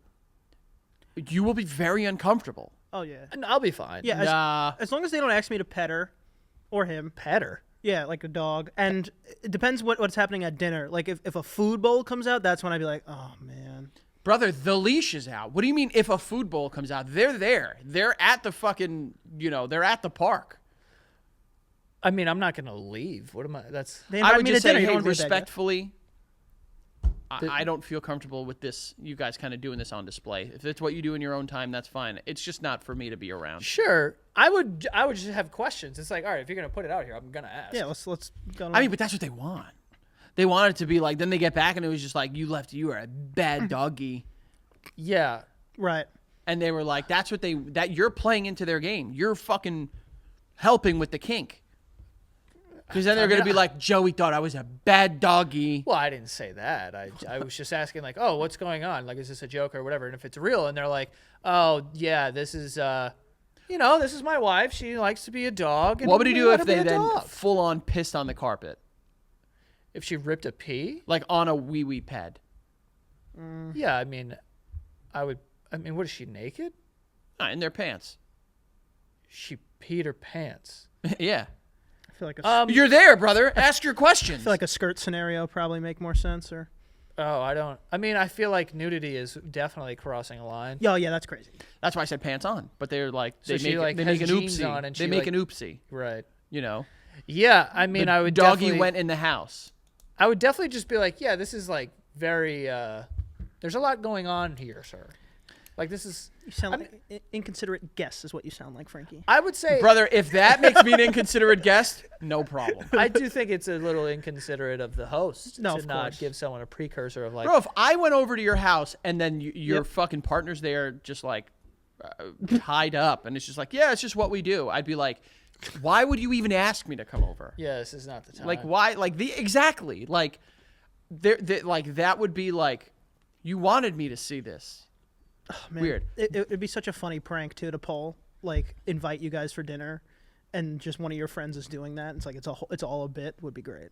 You will be very uncomfortable. Oh yeah. And I'll be fine. Yeah. Nah. As long as they don't ask me to pet her, or him. Pet her. Yeah, like a dog. And it depends what's happening at dinner. Like if a food bowl comes out, that's when I'd be like, oh man. Brother, the leash is out. What do you mean if a food bowl comes out? They're there. They're at the fucking, they're at the park. I mean, I'm not going to leave. What am I? That's. They I invite would me just to dinner. say, You hey, don't do that yet. respectfully, I don't feel comfortable with this. You guys kind of doing this on display. If it's what you do in your own time, that's fine. It's just not for me to be around. Sure. I would just have questions. It's like, all right, if you're going to put it out here, I'm going to ask. Yeah, let's go. I mean, but that's what they want. They want it to be like, then they get back and it was just like, you were a bad doggy. Yeah. right. And they were like, that you're playing into their game. You're fucking helping with the kink. Because then they're going to be like, Joey thought I was a bad doggy. Well, I didn't say that. I was just asking, like, oh, what's going on? Like, is this a joke or whatever? And if it's real, and they're like, oh, yeah, this is, this is my wife. She likes to be a dog. And What would he we do let if her be they a then dog. full on pissed on the carpet? If she ripped a pee? Like on a wee wee pad? Yeah, I mean, what is she, naked? In their pants. She peed her pants. Yeah. I feel like a, You're there, brother. Ask your questions. I feel like a skirt scenario probably make more sense. Or Oh, I feel like nudity is definitely crossing a line. yeah, that's crazy. That's why I said pants on. But they're like, they So she, make, like, they has make an jeans oopsie. on and They she, make like- an oopsie. Right. Yeah, I mean, The I would doggy definitely, went in the house. I would definitely just be like, yeah, this is like very, there's a lot going on here, sir. Like this is. You sound like inconsiderate guest is what you sound like, Frankie. I would say, Brother, if that makes me an inconsiderate guest, no problem. I do think it's a little inconsiderate of the host No, to of not course. give someone a precursor of like. Bro, if I went over to your house and then your Yep. fucking partner's there just like tied up and it's just like, yeah, it's just what we do. I'd be like, why would you even ask me to come over? Yeah, this is not the time. Like why? Like exactly. Like like that would be like, you wanted me to see this. Man, Weird. It'd be such a funny prank too to pull, like invite you guys for dinner, and just one of your friends is doing that. It's like it's all a bit. Would be great.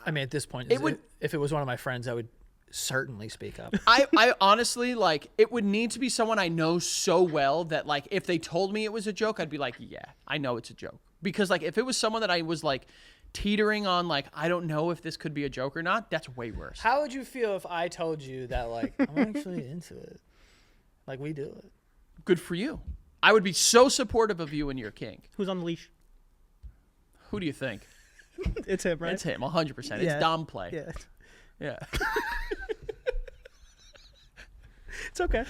I mean, at this point, It would- if it was one of my friends, I would certainly speak up. I honestly, like, it would need to be someone I know so well that, like, if they told me it was a joke, I'd be like, yeah, I know it's a joke. Because, like, if it was someone that I was, like, teetering on, like, I don't know if this could be a joke or not, that's way worse. How would you feel if I told you that, like, I'm actually into it? Like, we do it. Good for you. I would be so supportive of you and your kink. Who's on the leash? Who do you think? It's him, right? It's him, 100%. It's Yeah. Dom play. Yeah, Yeah. it's okay.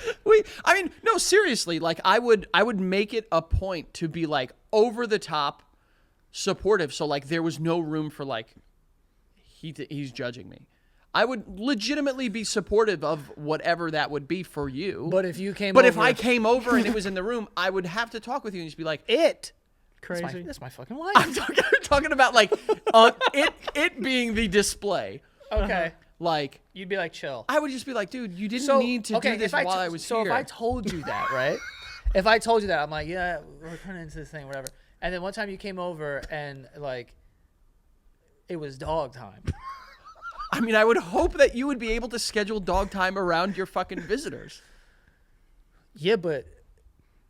I mean, no, seriously, like I would make it a point to be like over the top supportive. So like there was no room for like he's judging me. I would legitimately be supportive of whatever that would be for you. But if you came But over, if I came over and it was in the room, I would have to talk with you and just be like, It that's crazy. my fucking wife. I'm talking about like it being the display. Okay. Like You'd be like, chill. I would just be like, dude, you didn't need to do this while I was so here. if I told you that, right? If I told you that, I'm like, yeah, we're kind of into this thing, whatever. And then one time you came over and like, it was dog time. I mean, I would hope that you would be able to schedule dog time around your fucking visitors. Yeah, but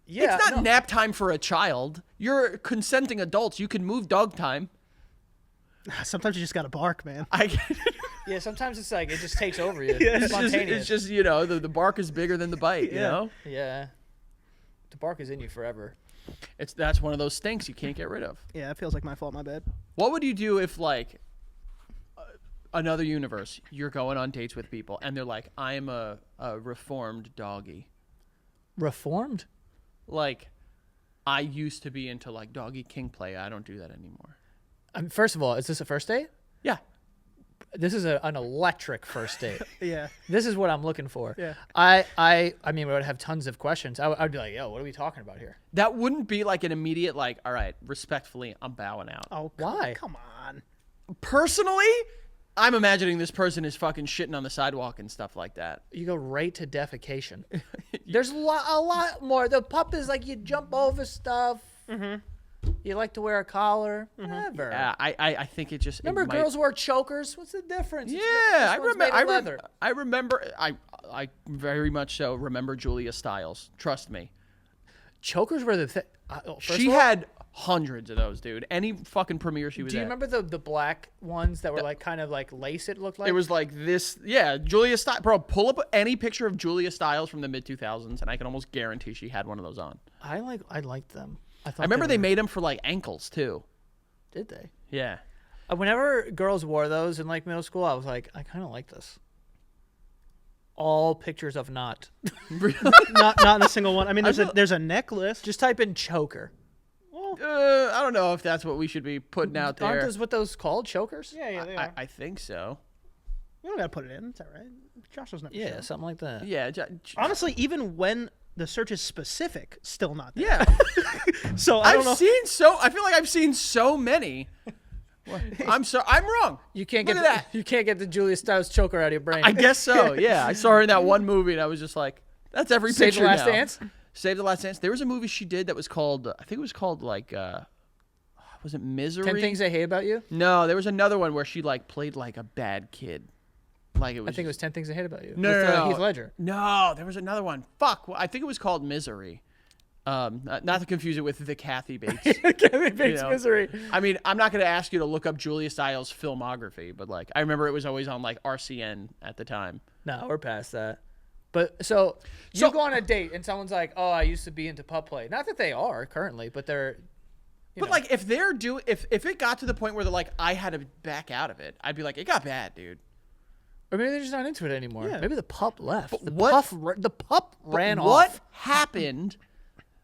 yeah, It's not no. nap time for a child. You're consenting adults. You can move dog time. Sometimes you just gotta bark, man. I get it. Yeah, sometimes it's like it just takes over you. Yeah, It's It's just, spontaneous. you know, the bark is bigger than the bite, you Yeah. know? Yeah, the bark is in you forever. That's one of those stinks you can't get rid of. Yeah, it feels like my fault. My bad. What would you do if, like, another universe, you're going on dates with people, and they're like, I'm a reformed doggy. Reformed? Like, I used to be into, like, doggy king play. I don't do that anymore. First of all, is this a first date? Yeah. This is an electric first date. Yeah. This is what I'm looking for. Yeah. I mean, I would have tons of questions. I'd be like, yo, what are we talking about here? That wouldn't be, like, an immediate, like, all right, respectfully, I'm bowing out. Oh, Why? Come on. Personally, I'm imagining this person is fucking shitting on the sidewalk and stuff like that. You go right to defecation. There's a lot more. The pup is like you jump over stuff. Mm-hmm. You like to wear a collar. Whatever. Yeah, I think it just Remember, it might- girls wear chokers. What's the difference? Yeah, This I one's remember. made of leather. I remember. I very much so remember Julia Stiles. Trust me, Chokers were the thing. she had hundreds of those, dude. Any fucking premiere she was Do you at. remember the black ones that were like kind of like lace? It looked like It was like this. Yeah, Julia Stiles. Bro, pull up any picture of Julia Stiles from the mid 2000s, and I can almost guarantee she had one of those on. I liked them. I I remember they were- made them for like ankles too. Did they? Yeah. Whenever girls wore those in like middle school, I was like, I kind of like this. All pictures of not. Not in a single one. I mean, there's a necklace. Just type in choker. I don't know if that's what we should be putting out there. Aren't those what those called? Chokers? Yeah, they are. I think so. You don't gotta put it in. It's all right. Josh doesn't have to Yeah, show. something like that. Yeah. Honestly, even when the search is specific, still not there. Yeah. So I don't know. I feel like I've seen so many. I'm wrong. You can't Look get at that. You can't get the Julia Stiles choker out of your brain. I guess so. Yeah. I saw her in that one movie and I was just like, that's every Save picture the Last now. Dance? Save the Last Dance. There was a movie she did that was called, I think it was called like, was it Misery? 10 Things I Hate About You. No, there was another one where she like played like a bad kid. Like it was. I think it was 10 Things I Hate About You. No, with, no, no. Heath Ledger. No, there was another one. Fuck. Well, I think it was called Misery. Not to confuse it with the Kathy Bates. Kevin Bates know. Misery. I mean, I'm not going to ask you to look up Julia Stiles' filmography, but like, I remember it was always on like RCN at the time. No, we're past that. But so you go on a date and someone's like, "Oh, I used to be into pup play." Not that they are currently, but they're. But like, if they're if it got to the point where they're like, I had to back out of it, I'd be like, it got bad, dude. Or maybe they're just not into it anymore. Yeah. Maybe the pup left. The what- pup ran what off. happened?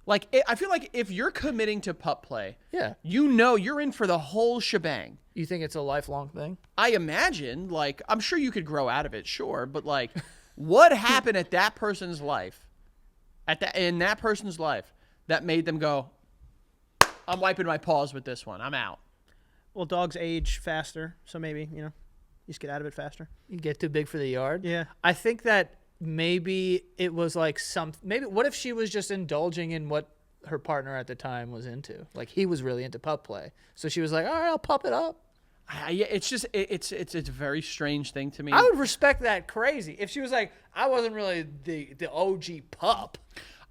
Like, I feel like if you're committing to pup play, Yeah. you know you're in for the whole shebang. You think it's a lifelong thing? I imagine, like, I'm sure you could grow out of it, sure, but like, what happened at that person's life, in that person's life, that made them go, I'm wiping my paws with this one. I'm out. Well, dogs age faster, so maybe you just get out of it faster. You get too big for the yard? Yeah. I think that maybe it was like maybe what if she was just indulging in what her partner at the time was into? Like he was really into pup play. So she was like, all right, I'll pup it up. Yeah, it's just it's a very strange thing to me. I would respect that crazy. If she was like, I wasn't really the OG pup.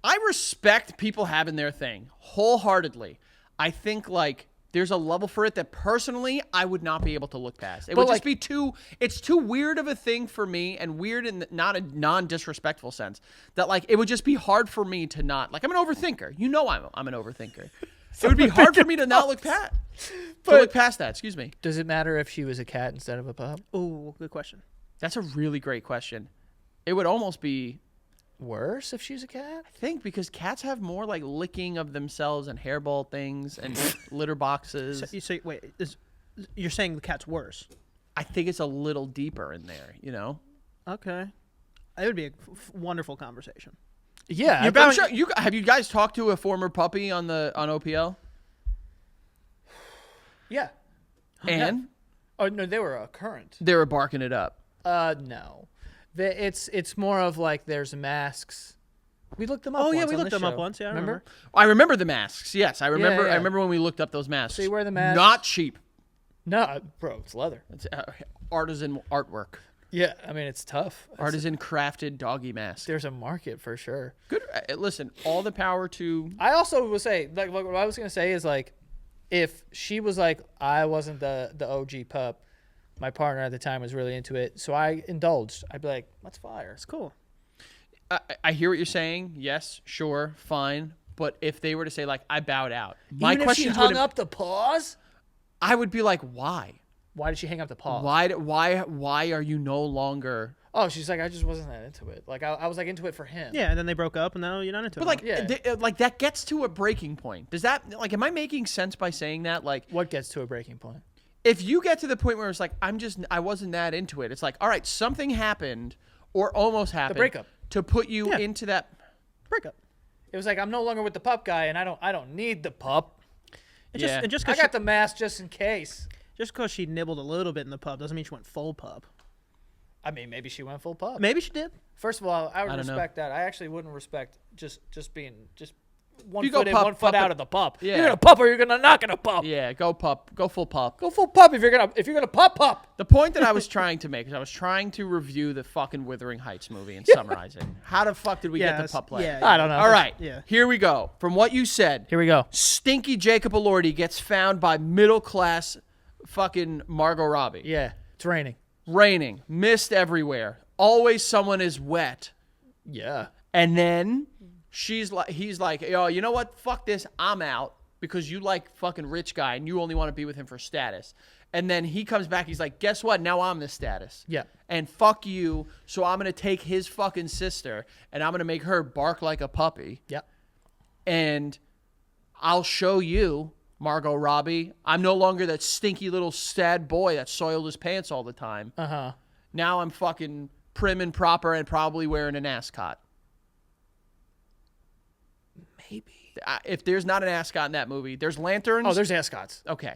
I respect people having their thing wholeheartedly. I think like there's a level for it that personally I would not be able to look past. It But, would like- just be it's too weird of a thing for me, and weird in not a non-disrespectful sense, that like it would just be hard for me to not, like, I'm an overthinker. You know I'm an overthinker. It would be hard for me to not look past that. Excuse me. Does it matter if she was a cat instead of a pup? Oh, good question. That's a really great question. It would almost be, Worse if she's a cat? I think, because cats have more like licking of themselves and hairball things and litter boxes. So you say, wait, you're saying the cat's worse? I think it's a little deeper in there, you know? Okay, it would be a wonderful conversation. Yeah. I'm sure have you guys talked to a former puppy on OPL? Yeah. And Oh no, they were a current. they were barking it up. No. It's more of like there's masks. We looked them up. Oh, yeah, once we on looked this them up show. once, yeah, I remember? I remember the masks. Yes, I remember. yeah. I remember when we looked up those masks. So you wear the mask. Not cheap. No, bro, it's leather. It's artisan artwork. Yeah, I mean it's tough. Artisan crafted doggy mask. There's a market for sure. Good. Listen, all the power to. I also will say, like, what I was gonna say is like, if she was like, I wasn't the OG pup, my partner at the time was really into it, so I indulged. I'd be like, let's fire. It's cool. I hear what you're saying. Yes, sure, fine. But if they were to say like, I bowed out, my Even if she question hung up the paws. I would be like, why? Why did she hang up the paws? Why are you no longer? Oh, she's like, I just wasn't that into it. Like I was like into it for him. Yeah, and then they broke up, and now you're not into it. But like, Yeah. like that gets to a breaking point. Does that like? Am I making sense by saying that? Like, What gets to a breaking point? if you get to the point where it's like, I wasn't that into it. It's like, all right, something happened or almost happened. breakup. To put you Yeah. into that. breakup. It was like I'm no longer with the pup guy, and I don't need the pup. And Yeah. just I because got the mask just in case. she nibbled a little bit in the pub doesn't mean she went full pub. I mean, maybe she went full pup. Maybe she did. First of all, I would I don't know. respect that. I actually wouldn't respect just being one You go foot in, pup- 1 foot pup out it- of the pup. Yeah. You're gonna pup or you're gonna not gonna pup. Yeah, go pup, go full pup. Go full pup if you're gonna pup. The point that I was trying to make is I was trying to review the fucking Wuthering Heights movie and summarize it. How the fuck did we get the pup play? Yeah, I don't know. All right. Yeah. Here we go. From what you said, Here we go. stinky Jacob Elordi gets found by middle class fucking Margot Robbie. Yeah, it's raining. Raining, mist everywhere. Always someone is wet. Yeah. And then he's like, yo, you know what? Fuck this. I'm out because you like fucking rich guy and you only want to be with him for status. And then he comes back. He's like, guess what? Now I'm the status. Yeah. And fuck you. So I'm going to take his fucking sister and I'm going to make her bark like a puppy. Yeah. And I'll show you, Margot Robbie, I'm no longer that stinky little sad boy that soiled his pants all the time. Uh-huh. Now I'm fucking prim and proper and probably wearing an ascot. Maybe. If there's not an ascot in that movie, there's lanterns. Oh, there's ascots. Okay.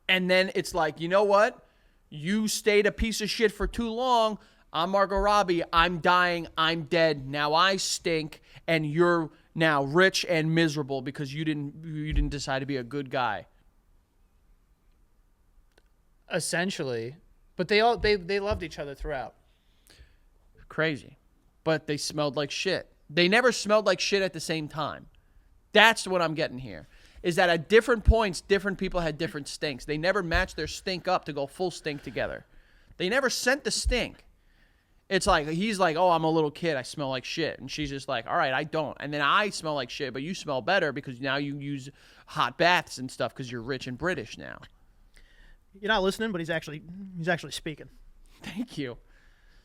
And then it's like, you know what? You stayed a piece of shit for too long. I'm Margot Robbie. I'm dying. I'm dead. Now I stink, and you're now rich and miserable because you didn't decide to be a good guy. Essentially. But they loved each other throughout. Crazy. But they smelled like shit. They never smelled like shit at the same time. That's what I'm getting here. Is that at different points, different people had different stinks. They never matched their stink up to go full stink together. They never sent the stink. It's like, he's like, oh, I'm a little kid. I smell like shit. And she's just like, all right, I don't. And then I smell like shit, but you smell better because now you use hot baths and stuff because you're rich and British now. You're not listening, but he's actually speaking. Thank you.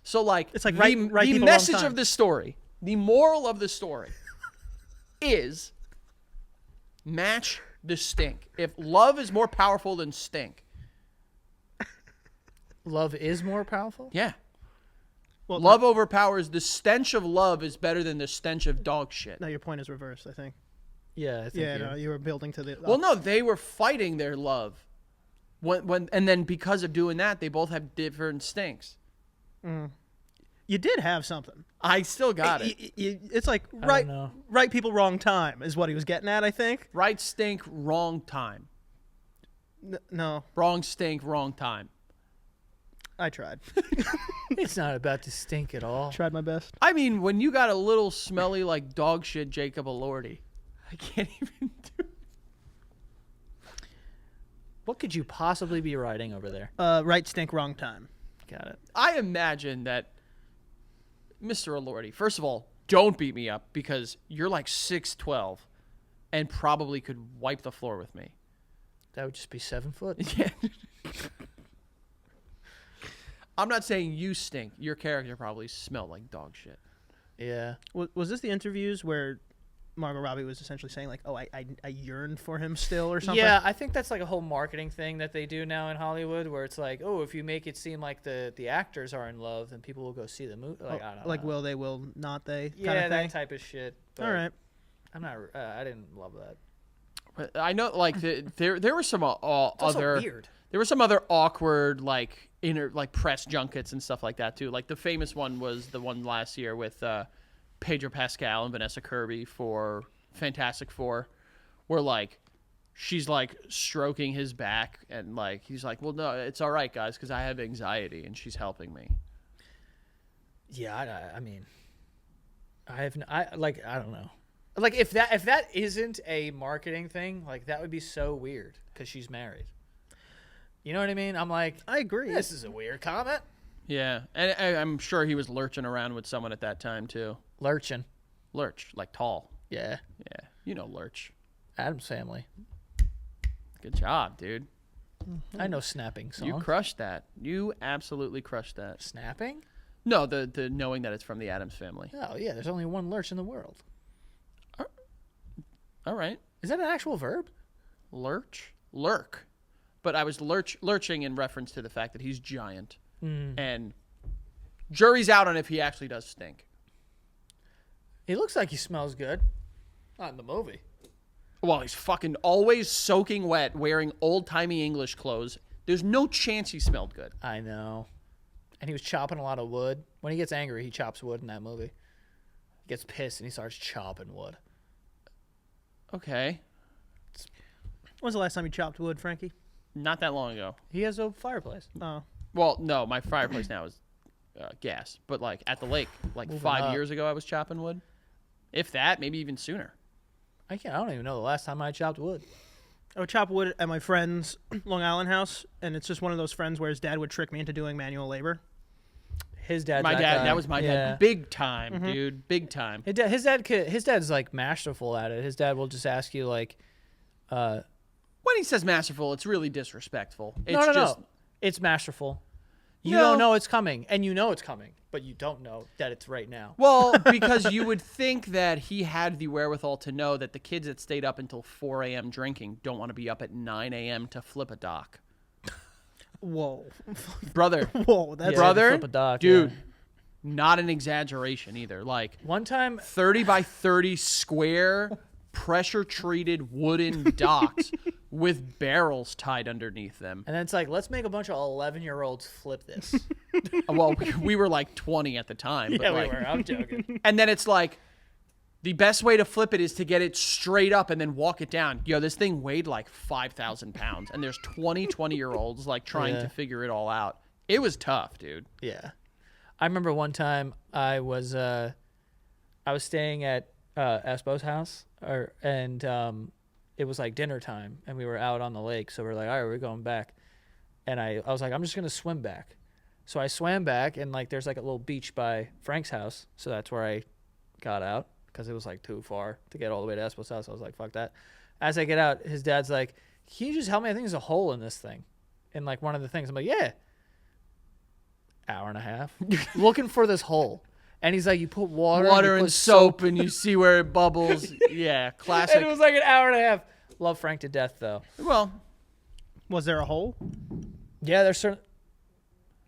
So like, It's like the, right the people, wrong message time. of the story, the moral of the story, is match the stink. If love is more powerful than stink, Love is more powerful. yeah. Well, Love overpowers. The stench of love is better than the stench of dog shit. No, your point is reversed. I think. Yeah, I think Yeah, no, you were building to the. Well, no, they were fighting their love. And then because of doing that, they both have different stinks. You did have something. I still got it. It's like don't know. right people, wrong time is what he was getting at. I think. Right stink, wrong time. No, Wrong stink, wrong time. I tried. It's not about to stink at all. Tried my best. I mean, when you got a little smelly like dog shit Jacob Elordi, I can't even do. What could you possibly be writing over there? Right stink, wrong time. Got it. I imagine that Mr. Elordi, first of all, don't beat me up because you're like 6'12" and probably could wipe the floor with me. That would just be 7 foot. Yeah. I'm not saying you stink. Your character probably smelled like dog shit. Yeah. Was this the interviews where Margot Robbie was essentially saying like, "Oh, I yearn for him still" or something? Yeah, I think that's like a whole marketing thing that they do now in Hollywood, where it's like, oh, if you make it seem like the actors are in love, then people will go see the movie. Like, I don't like know. will they, will not they? Yeah, kind of thing. that type of shit. But All right. I'm not. I didn't love that. But I know, like there were some It's also other weird. there were some other awkward like press junkets and stuff like that too. Like the famous one was the one last year with Pedro Pascal and Vanessa Kirby for Fantastic Four, where like she's like stroking his back and like he's like, well, no, it's all right, guys, because I have anxiety and she's helping me. Yeah, I mean, I don't know. Like if that isn't a marketing thing, like that would be so weird because she's married. You know what I mean? I'm like, I agree. this is a weird comment. Yeah, and I'm sure he was lurching around with someone at that time too. Lurching. Lurch, like tall. Yeah. Yeah, you know Lurch. Adam's Family. Good job, dude. I know snapping song. You crushed that. You absolutely crushed that. Snapping? No, the knowing that it's from the Addams Family. Oh yeah, there's only one lurch in the world. All right. Is that an actual verb? Lurch? Lurk. But I was lurching in reference to the fact that he's giant. And jury's out on if he actually does stink. He looks like he smells good. Not in the movie. Well, he's fucking always soaking wet, wearing old-timey English clothes. There's no chance he smelled good. I know. And he was chopping a lot of wood. When he gets angry, he chops wood in that movie. He gets pissed and he starts chopping wood. Okay. When's the last time you chopped wood, Frankie? Not that long ago. He has a fireplace. Oh, Well, no, my fireplace now is gas. But, like, at the lake, like Moving 5 up. years ago, I was chopping wood. If that, maybe even sooner. I don't even know the last time I chopped wood. I would chop wood at my friend's Long Island house, and it's just one of those friends where his dad would trick me into doing manual labor. His dad. My dad, that was my dad. Big time, dude. Big time. His dad's like masterful at it. His dad will just ask you like, When he says masterful, it's really disrespectful. It's no, just, it's masterful. You No. don't know it's coming, and you know it's coming, but you don't know that it's right now. Well, because you would think that he had the wherewithal to know that the kids that stayed up until 4 a.m. drinking don't want to be up at 9 a.m. to flip a dock. Whoa, Brother, whoa, that's Yeah, brother, flip a dock, dude, yeah. not an exaggeration either. Like One time, 30 by 30 square pressure-treated wooden docks with barrels tied underneath them. and then it's like, let's make a bunch of 11-year-olds flip this. Well, we were like 20 at the time. But Yeah, like, we were. I'm joking. And then it's like, the best way to flip it is to get it straight up and then walk it down. Yo, this thing weighed like 5,000 pounds, and there's 20-year-olds like trying Yeah. to figure it all out. It was tough, dude. Yeah, I remember one time I was staying at Espo's house, and it was like dinner time, and we were out on the lake, so we're like, all right, we're going back, and I was like, I'm just gonna swim back, so I swam back, and like there's like a little beach by Frank's house, so that's where I got out because it was like too far to get all the way to Espo's house. I was like, fuck that. As I get out, his dad's like, can you just help me? I think there's a hole in this thing, in like one of the things. I'm like, yeah. hour and a half, looking for this hole. And he's like, you put water you and put soap, and you see where it bubbles. Yeah, classic. And it was like an hour and a half. Love Frank to death, though. Well, Was there a hole? Yeah, there's certain.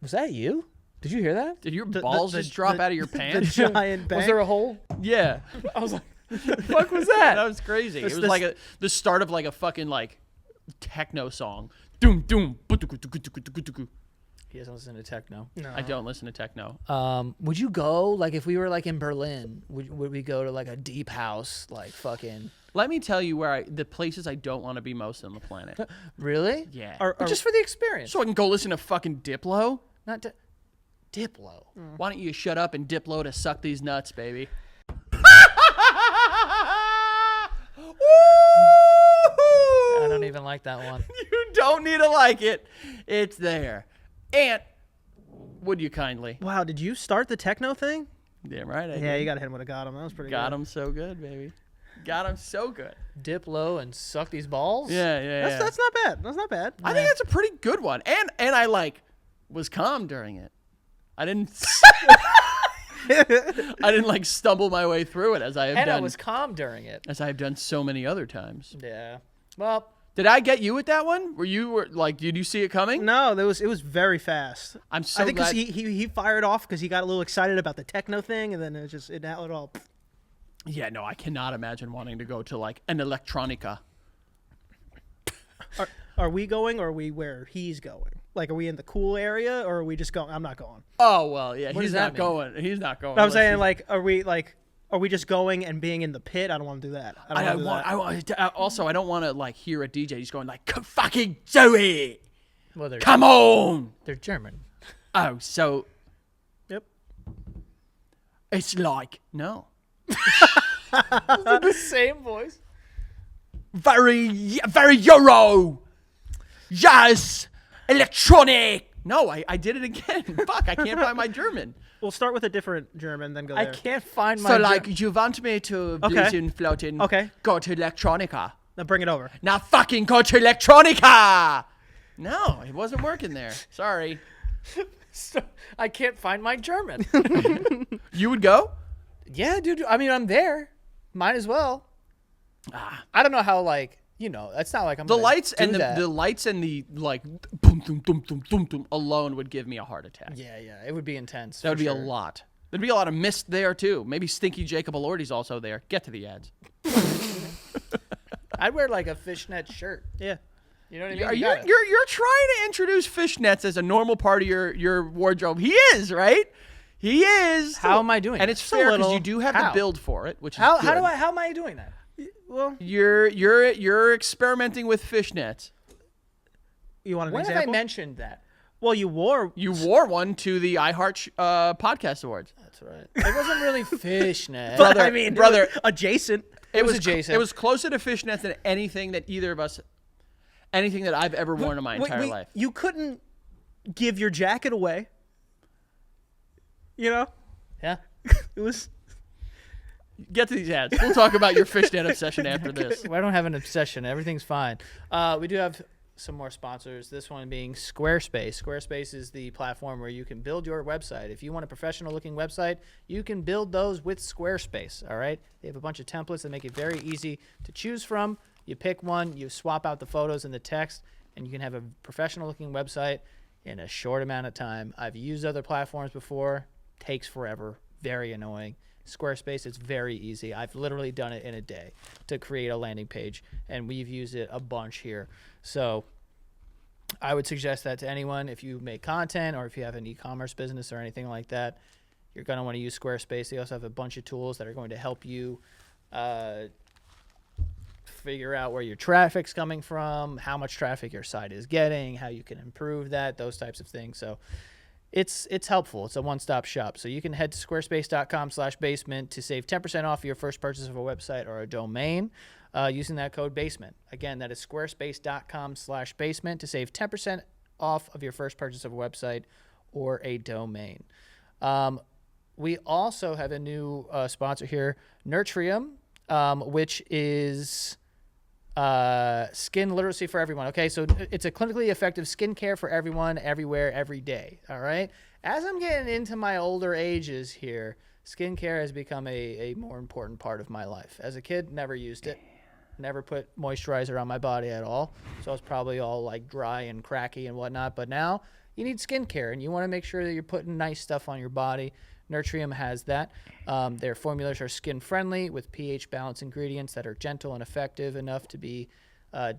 Was that you? Did you hear that? did your The- balls the- just drop the- out of your The pants? giant bang. Was there a hole? Yeah. I was like, the fuck was that? That was crazy. This- It was this- like the start of like a fucking like techno song. Doom doom. butuku. He doesn't listen to techno. No. I don't listen to techno. Would you go, like, if we were, like, in Berlin, would we go to, like, a deep house, like, fucking... Let me tell you where the places I don't want to be most on the planet. Really? Yeah. But just for the experience. So I can go listen to fucking Diplo? Not to... Diplo. Why don't you shut up and Diplo to suck these nuts, baby? I don't even like that one. You don't need to like it. It's there. And would you kindly? Wow, did you start the techno thing? Damn right I Yeah, did. you got to hit him with a got him. That was pretty Got good. him so good, baby. Got him so good. Diplo and suck these balls? Yeah. That's not bad. That's not bad. I think that's a pretty good one. And I like was calm during it. I didn't I didn't like stumble my way through it as I have And I done was calm during it. as I've done so many other times. Yeah. Well, Did I get you with that one? Did you see it coming? No, it was very fast. I'm so I think glad. because he fired off because he got a little excited about the techno thing, and then it all. Yeah, no, I cannot imagine wanting to go to like an electronica. Are we going, or are we where he's going? Like, are we in the cool area, or are we just going? I'm not going. Oh well, yeah, What he's does that not going. He's not going. I'm unless saying, he's- are we just going and being in the pit? I don't want to do that. I don't wanna do that. Also, I don't want to like hear a DJ. He's going like, fucking do it. well, they're Come on. they're German. Oh, so Yep. it's like no, the same voice. very Euro. Yes, electronic. No, I did it again. Fuck, I can't find my German. We'll start with a different German, then go there. I can't find my... So like, you want me to Okay. floating? Okay. Go to electronica. Now bring it over. Now fucking go to electronica. No, it wasn't working there. Sorry. I can't find my German. You would go? Yeah, dude. I mean, I'm there. Might as well. I don't know how, like, you know, it's not like I'm The gonna lights do and that. the lights and the like boom, boom, boom, boom, boom, boom alone would give me a heart attack. Yeah, it would be intense. That would for be sure. a lot. There'd be a lot of mist there too. Maybe Stinky Jacob Elordi's also there. Get to the ads. I'd wear like a fishnet shirt. Yeah. You know what I mean? Are You you gotta- you're trying to introduce fishnets as a normal part of your wardrobe? He is, right? He is. How am I doing And it? it's Just a fair because little. you do have How? the build for it, which is How good. how am I doing that? Well, You're experimenting with fishnets. you want an When have I example? mentioned that? Well, you wore. You wore one to the iHeart Podcast Awards. That's right. It wasn't really fishnet. But, Brother, I mean, brother. it was adjacent. It was adjacent. It was closer to fishnets than anything that either of us, anything that I've ever worn in my entire life. You couldn't give your jacket away. You know, Yeah. it was. Get to these ads. We'll talk about your fishnet obsession after this. I don't have an obsession. Everything's fine. We do have some more sponsors. This one being Squarespace. Squarespace is the platform where you can build your website. If you want a professional looking website, you can build those with Squarespace. All right. They have a bunch of templates that make it very easy to choose from. You pick one, you swap out the photos and the text, and you can have a professional looking website in a short amount of time. I've used other platforms before. Takes forever. Very annoying. Squarespace, it's very easy. I've literally done it in a day to create a landing page, and we've used it a bunch here. So I would suggest that to anyone. If you make content or if you have an e-commerce business or anything like that, you're going to want to use Squarespace. They also have a bunch of tools that are going to help you figure out where your traffic's coming from, how much traffic your site is getting, how you can improve that, those types of things. So it's helpful. It's a one-stop shop. So you can head to squarespace.com/basement to save 10% off your first purchase of a website or a domain using that code basement. Again, that is squarespace.com/basement to save 10% off of your first purchase of a website or a domain. We also have a new sponsor here, Nurtrium, which is Skin literacy for everyone. Okay, so it's a clinically effective skincare for everyone, everywhere, every day. All right. As I'm getting into my older ages here, skincare has become a more important part of my life. As a kid, never used it. Never put moisturizer on my body at all. So I was probably all like dry and cracky and whatnot. But now you need skincare and you want to make sure that you're putting nice stuff on your body. Nurtrium has that. Their formulas are skin friendly with pH balanced ingredients that are gentle and effective enough to be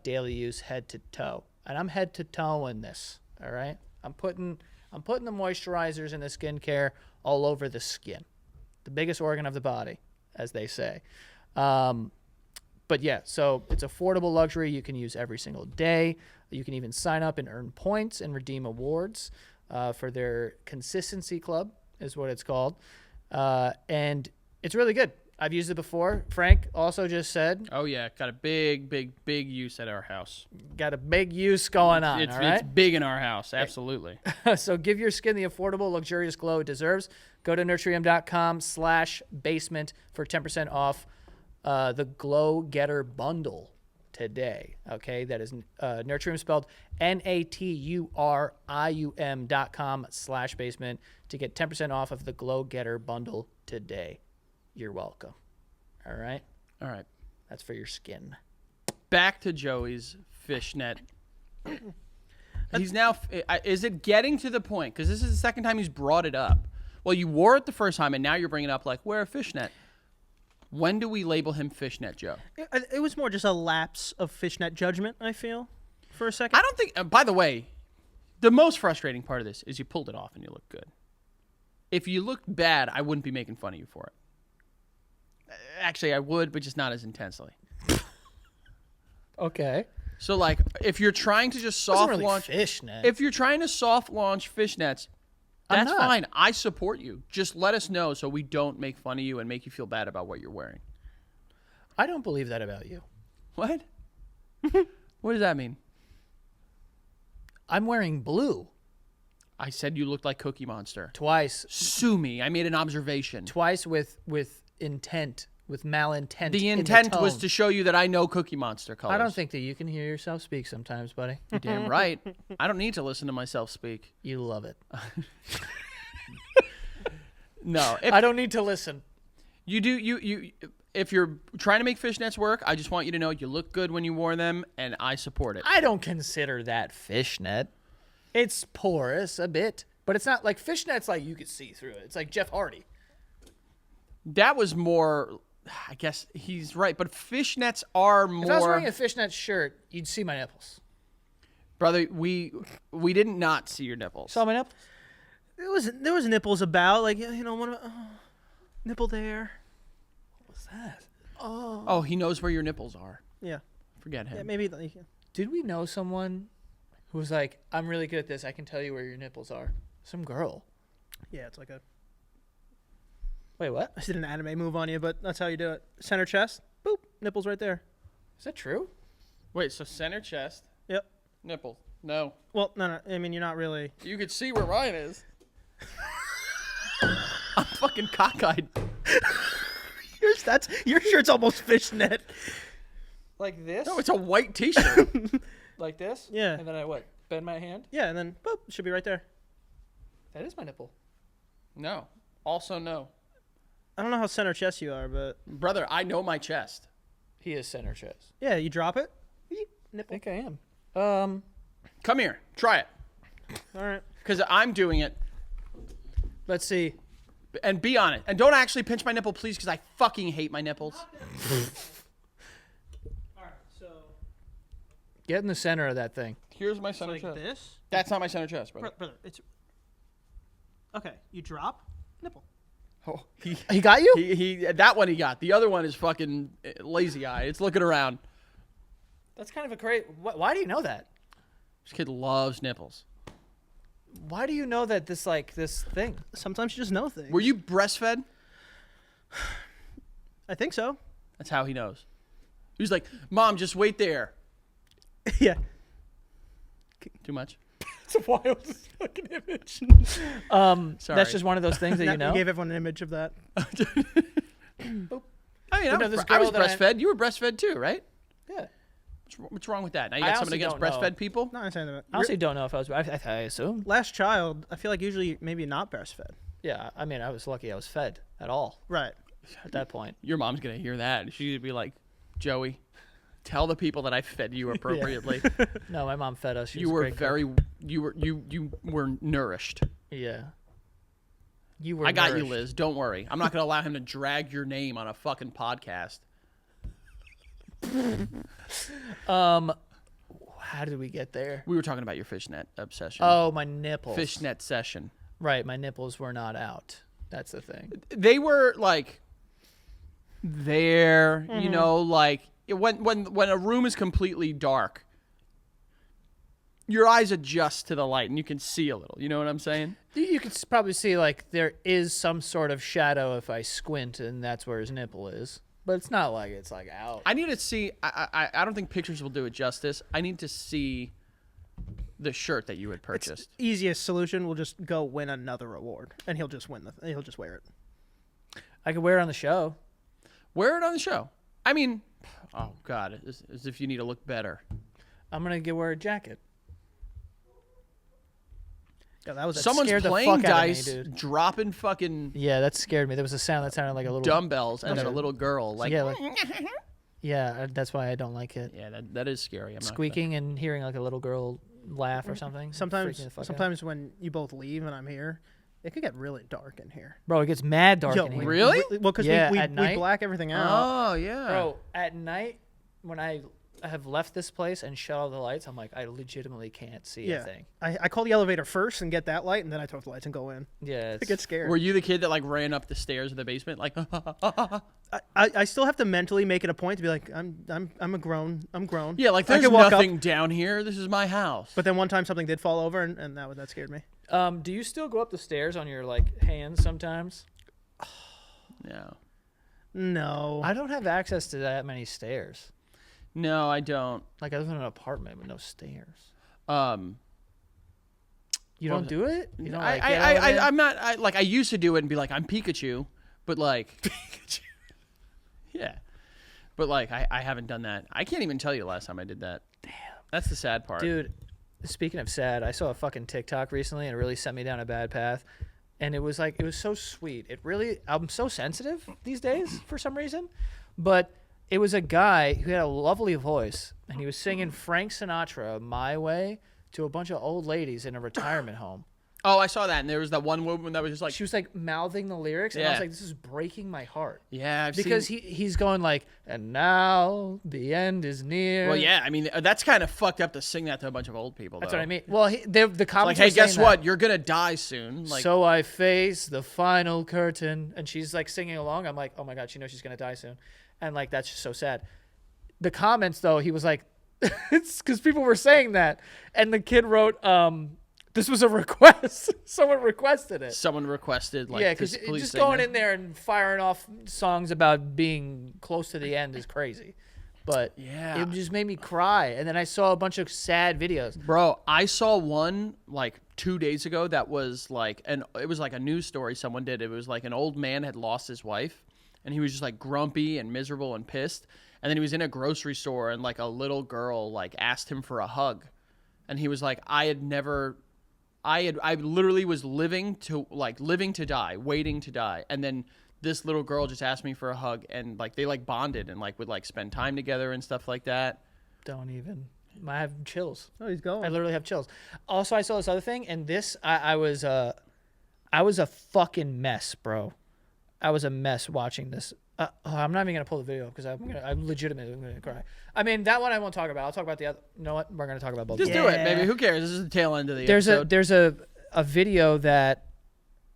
daily use head to toe. And I'm head to toe in this. All right. I'm putting the moisturizers and the skincare all over the skin, the biggest organ of the body, as they say. But yeah, so it's affordable luxury you can use every single day. You can even sign up and earn points and redeem awards for their Consistency Club is what it's called. And it's really good. I've used it before. Frank also just said. Oh, yeah. Got a big use at our house. Got a big use going on, It's all right? It's big in our house. Absolutely. So give your skin the affordable, luxurious glow it deserves. Go to Nurtrium.com/basement for 10% off the Glow Getter bundle today. Okay, that is Nurtrium spelled Naturium.com/basement to get 10% off of the Glow Getter bundle today. You're welcome. All right, All right. that's for your skin. Back to Joey's fishnet. He's now. Is it getting to the point? Because this is the second time he's brought it up. Well, you wore it the first time, and now you're bringing it up like, wear a fishnet. When do we label him Fishnet Joe? It was more just a lapse of fishnet judgment, I feel, for a second. I don't think. By the way, the most frustrating part of this is you pulled it off and you look good. If you looked bad, I wouldn't be making fun of you for it. Actually, I would, but just not as intensely. Okay. So, like, if you're trying to just soft Wasn't really launch, fishnet. if you're trying to soft launch fishnets, I'm that's not. fine. I support you. Just let us know so we don't make fun of you and make you feel bad about what you're wearing. I don't believe that about you. What? What does that mean? I'm wearing blue I said you looked like Cookie Monster. twice Sue me. I made an observation. with intent, with malintent. The in intent tone. was to show you that I know Cookie Monster colors. I don't think that you can hear yourself speak sometimes, buddy. You're damn right. I don't need to listen to myself speak. You love it. No, if I don't need to listen. you do, you. If you're trying to make fishnets work, I just want you to know you look good when you wore them, and I support it. I don't consider that fishnet. It's porous a bit, but it's not like fishnet's like you could see through it. It's like Jeff Hardy. That was more. I guess he's right, but fishnets are more. If I was wearing a fishnet shirt, you'd see my nipples. Brother, we did not see your nipples. Saw my nipples? There was nipples about, like, you know, one nipple there. What's that? Oh, he knows where your nipples are. Yeah, Forget him. yeah, maybe. Did we know someone who was like, I'm really good at this. I can tell you where your nipples are. Some girl. Yeah, it's like a. Wait, what? I did an anime move on you, but that's how you do it. Center chest, boop, nipples right there. Is that true? Wait, so center chest, Yep. nipple. No, Well, no. I mean, you're not really. you could see where mine is. I'm fucking cockeyed. Your shirt's almost fishnet. Like this? No, it's a white T-shirt. Like this? Yeah. And then I what? Bend my hand? Yeah, and then boop, it should be right there. That is my nipple. No. Also no. I don't know how center chest you are, but Brother, I know my chest. He is center chest. yeah, you drop it. I Nipple. think I am. Come here. Try it. All right. Because I'm doing it. Let's see. And be on it. And don't actually pinch my nipple, please, because I fucking hate my nipples. All right. So Get in the center of that thing. Here's my center like chest. this, That's not my center chest, brother. brother. It's okay. You drop nipple. Oh, He got you? he that one he got. The other one is fucking lazy eye. It's looking around. That's kind of a great. Why do you know that? This kid loves nipples. Why do you know that this thing? Sometimes you just know things. Were you breastfed? I think so. That's how he knows. He was like, Mom, just wait there. Yeah. Too much? It's a wild fucking image. Sorry. That's just one of those things that you know. You gave everyone an image of that. I mean, You know, this I girl was that I- breastfed. You were breastfed too, right? Yeah. What's wrong with that? Now you I got something honestly against don't know. breastfed people? Not saying that. I honestly don't know if I was. I assume. Last child, I feel like usually maybe not breastfed. Yeah, I mean, I was lucky I was fed at all Right. at that point. Your mom's gonna hear that. She'd be like, Joey, tell the people that I fed you appropriately. No, my mom fed us. She You was a were great cook. very you were nourished. Yeah. You were. I got you, nourished. Liz. Don't worry. I'm not gonna allow him to drag your name on a fucking podcast. How did we get there? We were talking about your fishnet obsession. Oh, my nipples. Fishnet session. Right, my nipples were not out. That's the thing. They were like there, you know, like when a room is completely dark, your eyes adjust to the light and you can see a little. You know what I'm saying? You could probably see like there is some sort of shadow if I squint, and that's where his nipple is. But it's not like it's like out. I need to see. I don't think pictures will do it justice. I need to see the shirt that you had purchased. Easiest solution, we'll just go win another award, and he'll just win he'll just wear it. I could wear it on the show. Wear it on the show. I mean, oh God, as if you need to look better. I'm gonna wear a jacket. Yeah, that was Someone's scared the playing fuck out of me, dice, dude. dropping fucking Yeah, that scared me. There was a sound that sounded like a little dumbbells, and then a Okay. little girl like. Yeah, yeah. That's why I don't like it. Yeah, that is scary. I'm Squeaking and hearing like a little girl laugh or something. sometimes freaking the fuck out. sometimes when you both leave and I'm here, it could get really dark in here. Bro, it gets mad dark in here. Really? Well, because Yeah, we at night? black everything out. Oh yeah. Bro, at night when I have left this place and shut all the lights, I'm like, I legitimately can't see a Yeah. thing. I call the elevator first and get that light, and then I turn off the lights and go in. Yeah, I it's, get scared. Were you the kid that like ran up the stairs of the basement like? I still have to mentally make it a point to be like, I'm grown. Yeah, like I there's could walk nothing up, down here. This is my house. but then one time something did fall over, and that scared me. do you still go up the stairs on your like hands sometimes? No. No. I don't have access to that many stairs. No, I don't. Like I live in an apartment with no stairs. You Well, don't do it? You don't like get over there? I'm not. I used to do it and be like, I'm Pikachu, but like, Pikachu. Yeah, but like, I haven't done that. I can't even tell you the last time I did that. Damn, that's the sad part, Dude, speaking of sad, I saw a fucking TikTok recently and it really sent me down a bad path. And it was so sweet. It really, I'm so sensitive these days for some reason. But it was a guy who had a lovely voice and he was singing Frank Sinatra, My Way, to a bunch of old ladies in a retirement home. Oh, I saw that, and there was that one woman that was just like, She was like mouthing the lyrics and I was Yeah. like, this is breaking my heart. yeah, I've Because seen. he's going like, and now the end is near. Well, yeah, I mean, that's kind of fucked up to sing that to a bunch of old people. That's though. what I mean. Well, the Like, comments hey, were saying guess that. what? You're gonna die soon. Like, So I face the final curtain, and she's like singing along. I'm like, oh my god, she knows she's gonna die soon, and like that's just so sad. The comments though, he was like, it's because people were saying that, and the kid wrote, this was a request. Someone requested it. someone requested, like, Yeah, because because just going in there and firing off songs about being close to the end is crazy. But Yeah. it just made me cry. And then I saw a bunch of sad videos. Bro, I saw one like 2 days ago that was like, it was like a news story someone did. It was like an old man had lost his wife, and he was just like grumpy and miserable and pissed. And then he was in a grocery store, and like a little girl like asked him for a hug, and he was like, I literally was living to die, waiting to die, and then this little girl just asked me for a hug, and like they like bonded and like would like spend time together and stuff like that. Don't even. I have chills. Oh, he's going. I literally have chills. Also, I saw this other thing, and this I was a fucking mess, bro. I was a mess watching this. I'm not even gonna pull the video because I'm legitimately gonna cry. I mean, that one I won't talk about. I'll talk about the other. You know what? We're gonna talk about both. Just of them. do it, Yeah. baby. Who cares? This is the tail end of the There's episode. there's a video that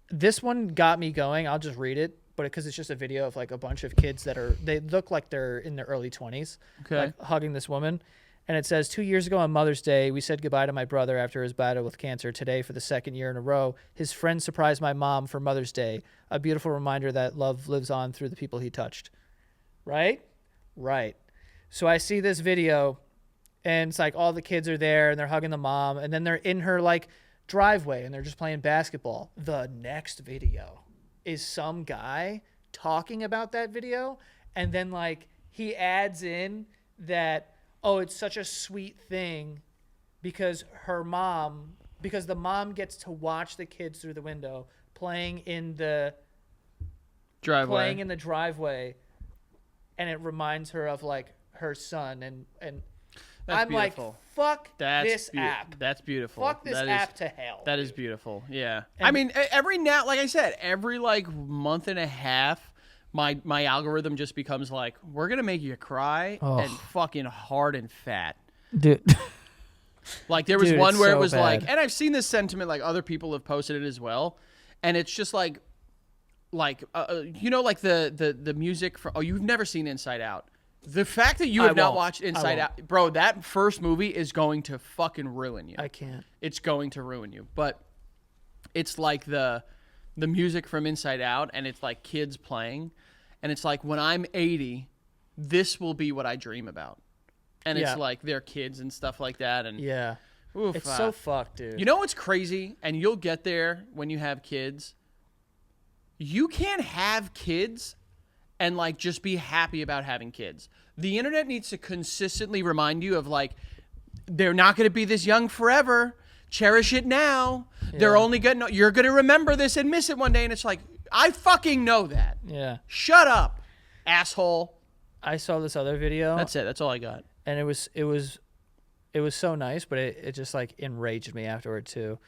this one got me going. I'll just read it, but because it's just a video of like a bunch of kids they look like they're in their early 20s, Okay. like hugging this woman. And it says, 2 years ago on Mother's Day, we said goodbye to my brother after his battle with cancer. Today, for the second year in a row, his friend surprised my mom for Mother's Day. A beautiful reminder that love lives on through the people he touched. Right? Right. So I see this video, and it's like all the kids are there, and they're hugging the mom, and then they're in her like driveway, and they're just playing basketball. The next video is some guy talking about that video, and then like he adds in that oh, it's such a sweet thing because the mom gets to watch the kids through the window playing in the driveway, and it reminds her of like her son and That's I'm beautiful. like, fuck this app. That's beautiful. Fuck this app to hell. That is beautiful. Yeah. I mean, like I said, every like month and a half, my algorithm just becomes like, we're gonna make you cry and fucking hard and fat. Dude. Like there was Dude, one it's where so it was like, bad. and I've seen this sentiment, like other people have posted it as well, and it's just like like the music from, you've never seen Inside Out. The fact that you have not watched Inside Out, bro, that first movie is going to fucking ruin you. I can't. It's going to ruin you. But it's like the music from Inside Out, and it's like kids playing, and it's like when I'm 80, this will be what I dream about. And it's like their kids and stuff like that. And Yeah. oof, It's so fucked, dude. you know what's crazy? And you'll get there when you have kids. You can't have kids and like just be happy about having kids. The internet needs to consistently remind you of like, they're not going to be this young forever. Cherish it now. They're only going to, you're going to remember this and miss it one day. And it's like, I fucking know that. Yeah. Shut up, asshole. I saw this other video. That's it. That's all I got. And it was so nice, but it just like enraged me afterward too.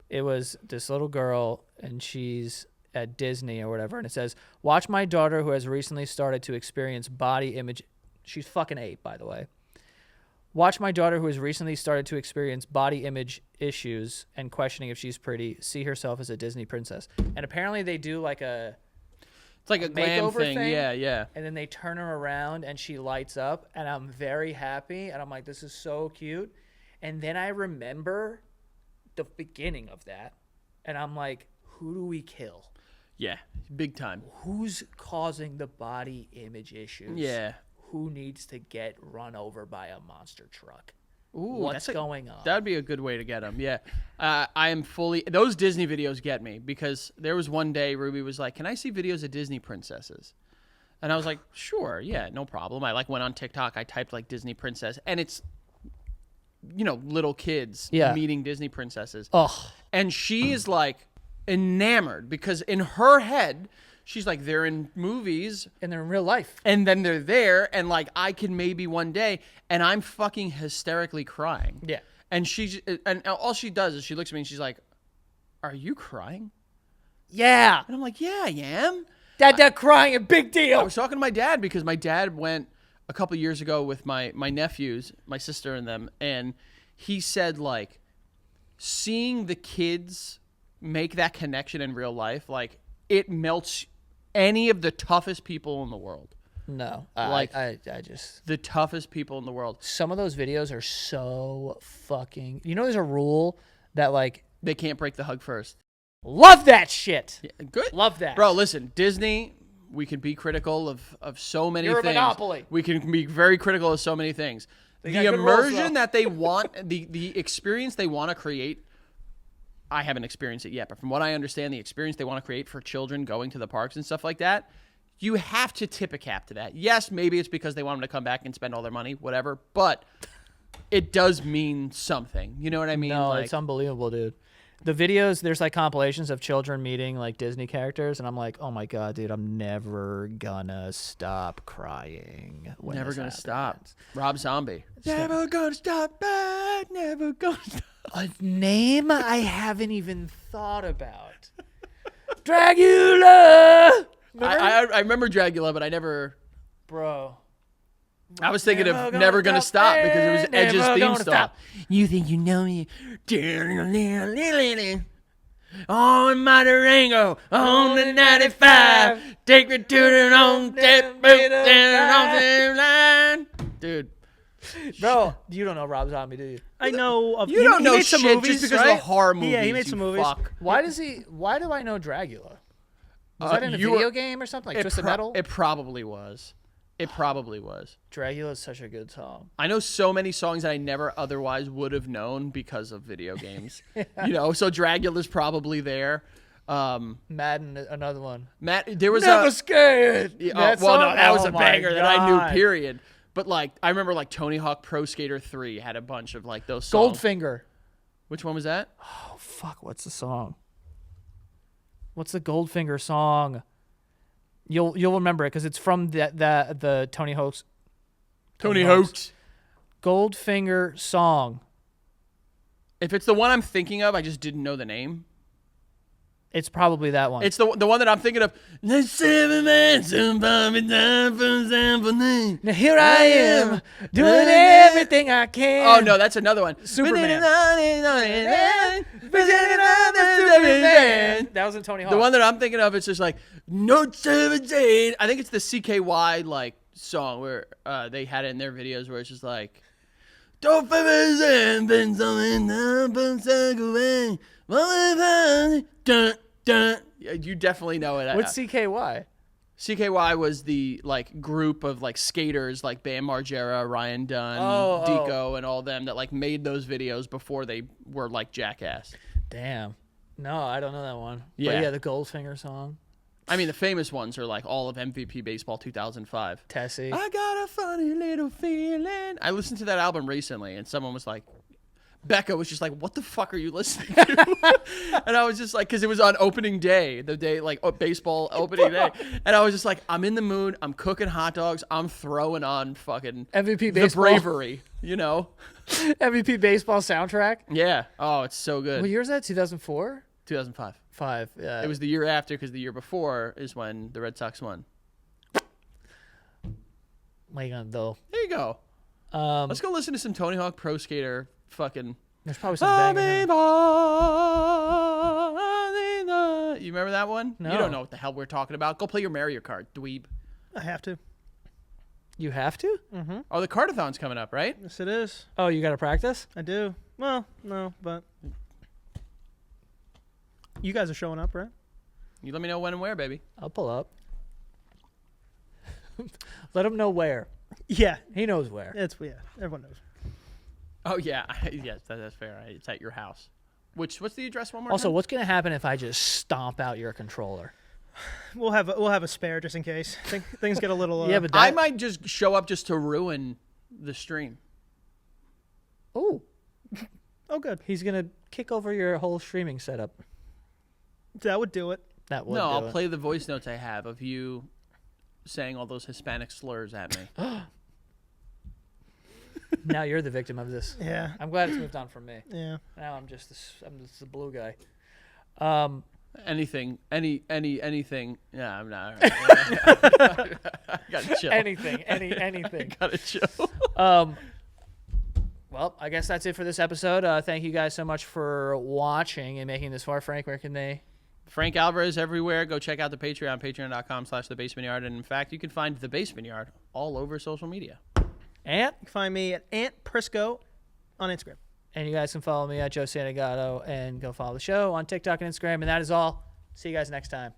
It was this little girl, and she's at Disney or whatever, and it says, "Watch my daughter who has recently started to experience body image." She's fucking 8, by the way. "Watch my daughter who has recently started to experience body image issues and questioning if she's pretty. See herself as a Disney princess." And apparently they do like a It's like a glam makeover thing. thing? Yeah, yeah. and then they turn her around and she lights up, and I'm very happy, and I'm like, this is so cute. And then I remember the beginning of that, and I'm like, who do we kill? Yeah, big time. Who's causing the body image issues? Yeah. Who needs to get run over by a monster truck? Ooh, What's going on? That'd be a good way to get them. Yeah. I am fully, those Disney videos get me, because there was one day Ruby was like, "Can I see videos of Disney princesses?" And I was like, "Sure. Yeah, no problem." I like went on TikTok. I typed like Disney princess, and it's, little kids meeting Disney princesses. Ugh. And she is like enamored, because in her head, she's like, they're in movies And they're in real life. and then they're there, and like I can maybe one day, and I'm fucking hysterically crying. Yeah. And all she does is she looks at me and she's like, "Are you crying?" Yeah. And I'm like, "Yeah, I am." Dad crying, a big I deal. was talking to my dad, because my dad went a couple years ago with my nephews, my sister and them, and he said like, seeing the kids make that connection in real life, like it melts any of the toughest people in the world. No. Like- I just... The toughest people in the world. Some of those videos are so fucking... there's a rule that, like, They can't break the hug first. love that shit. Yeah, good. Love that. Bro, listen, Disney, we can be critical of so many You're a things. monopoly. We can be very critical of so many things. They The got good rules, immersion though. that they want, the experience they want to create, I haven't experienced it yet, but from what I understand, the experience they want to create for children going to the parks and stuff like that, you have to tip a cap to that. Yes, maybe it's because they want them to come back and spend all their money, whatever, but it does mean something. You know what I mean? No, Like, it's unbelievable, dude. The videos, there's like compilations of children meeting like Disney characters, and I'm like, oh my god, dude, I'm never gonna stop crying. when never this gonna happens. stop. Rob Zombie. Never gonna stop, man. Never gonna stop. A name I haven't even thought about. Dragula. I remember Dragula, but I never. Bro. I was thinking Never of gonna Never Gonna stop, Stop, because it was never Edge's theme gonna song. stop. You think you know me? On my Durango, on the 95, take me to the on that boat and on the line. Dude, Bro, you don't know Rob Zombie, do you? I know of you don't he know made some shit movies, just because right? of horror movies. Yeah, he made you some movies. Fuck. Why do I know Dragula? Was that in a you video were- game or something? Like Twisted Metal? It probably was. It probably was. Dragula is such a good song. I know so many songs that I never otherwise would have known because of video games. So Dragula's probably there. Madden, another one. Matt, there was Never a scared. Yeah, That well, no, song? that was Oh a my banger that I knew. God. Period. But like I remember like Tony Hawk Pro Skater 3 had a bunch of like those songs. Goldfinger. Which one was that? Oh fuck! What's the song? What's the Goldfinger song? You'll remember it because it's from the Tony Hawk's Goldfinger song. If it's the one I'm thinking of, I just didn't know the name. It's probably that one. It's the one that I'm thinking of. Now here I am doing everything I can. Oh no, that's another one. Superman. That was in Tony Hawk. The one that I'm thinking of, it's just like no 17. I think it's the CKY like song where they had it in their videos where it's just like don't you definitely know it. What's CKY? CKY was the like group of like skaters like Bam Margera, Ryan Dunn, Oh, Deco, and all them that like made those videos before they were like Jackass. Damn. No, I don't know that one. Yeah. But yeah, the Goldfinger song. I mean, the famous ones are like all of MVP Baseball 2005. Tessie. I got a funny little feeling. I listened to that album recently, and someone was like, Becca was just like, what the fuck are you listening to? And I was just like, because it was on opening day, the day, like, baseball opening day. And I was just like, I'm in the mood. I'm cooking hot dogs. I'm throwing on fucking MVP The Baseball. Bravery, you know? MVP Baseball soundtrack. Yeah. Oh, it's so good. What year is that? 2004? 2005. 5. Yeah. It was the year after, because the year before is when the Red Sox won. What are you gonna do? There you go. Let's go listen to some Tony Hawk Pro Skater fucking... There's probably some bangers. You remember that one? No. You don't know what the hell we're talking about. Go play your Mario Kart, dweeb. I have to. You have to? Oh, the Kartathon's coming up, right? Yes, it is. Oh, you got to practice? I do. Well, no, but you guys are showing up, right? You let me know when and where, baby. I'll pull up. Let him know where. Yeah, He knows where. everyone knows. Oh, yeah. Yes, that's fair. It's at your house. What's the address one more Also, time? what's going to happen if I just stomp out your controller? We'll have a spare just in case things get a little. Yeah, but I might just show up just to ruin the stream. Oh, oh, good. he's going to kick over your whole streaming setup. That would do it. That would No, do I'll it. play the voice notes I have of you saying all those Hispanic slurs at me. Now you're the victim of this. Yeah, I'm glad it's moved on from me. yeah. Now I'm just the blue guy. Anything. Yeah, I'm not. I gotta chill. Anything. Anything. Gotta chill. Well, I guess that's it for this episode. Thank you guys so much for watching and making this far. Frank, where can they? Frank Alvarez everywhere. Go check out the Patreon, patreon.com/thebasement-yard. And in fact, you can find The Basement Yard all over social media. Ant? You can find me at Ant Prisco on Instagram. And you guys can follow me at Joe Santagato and go follow the show on TikTok and Instagram. And that is all. See you guys next time.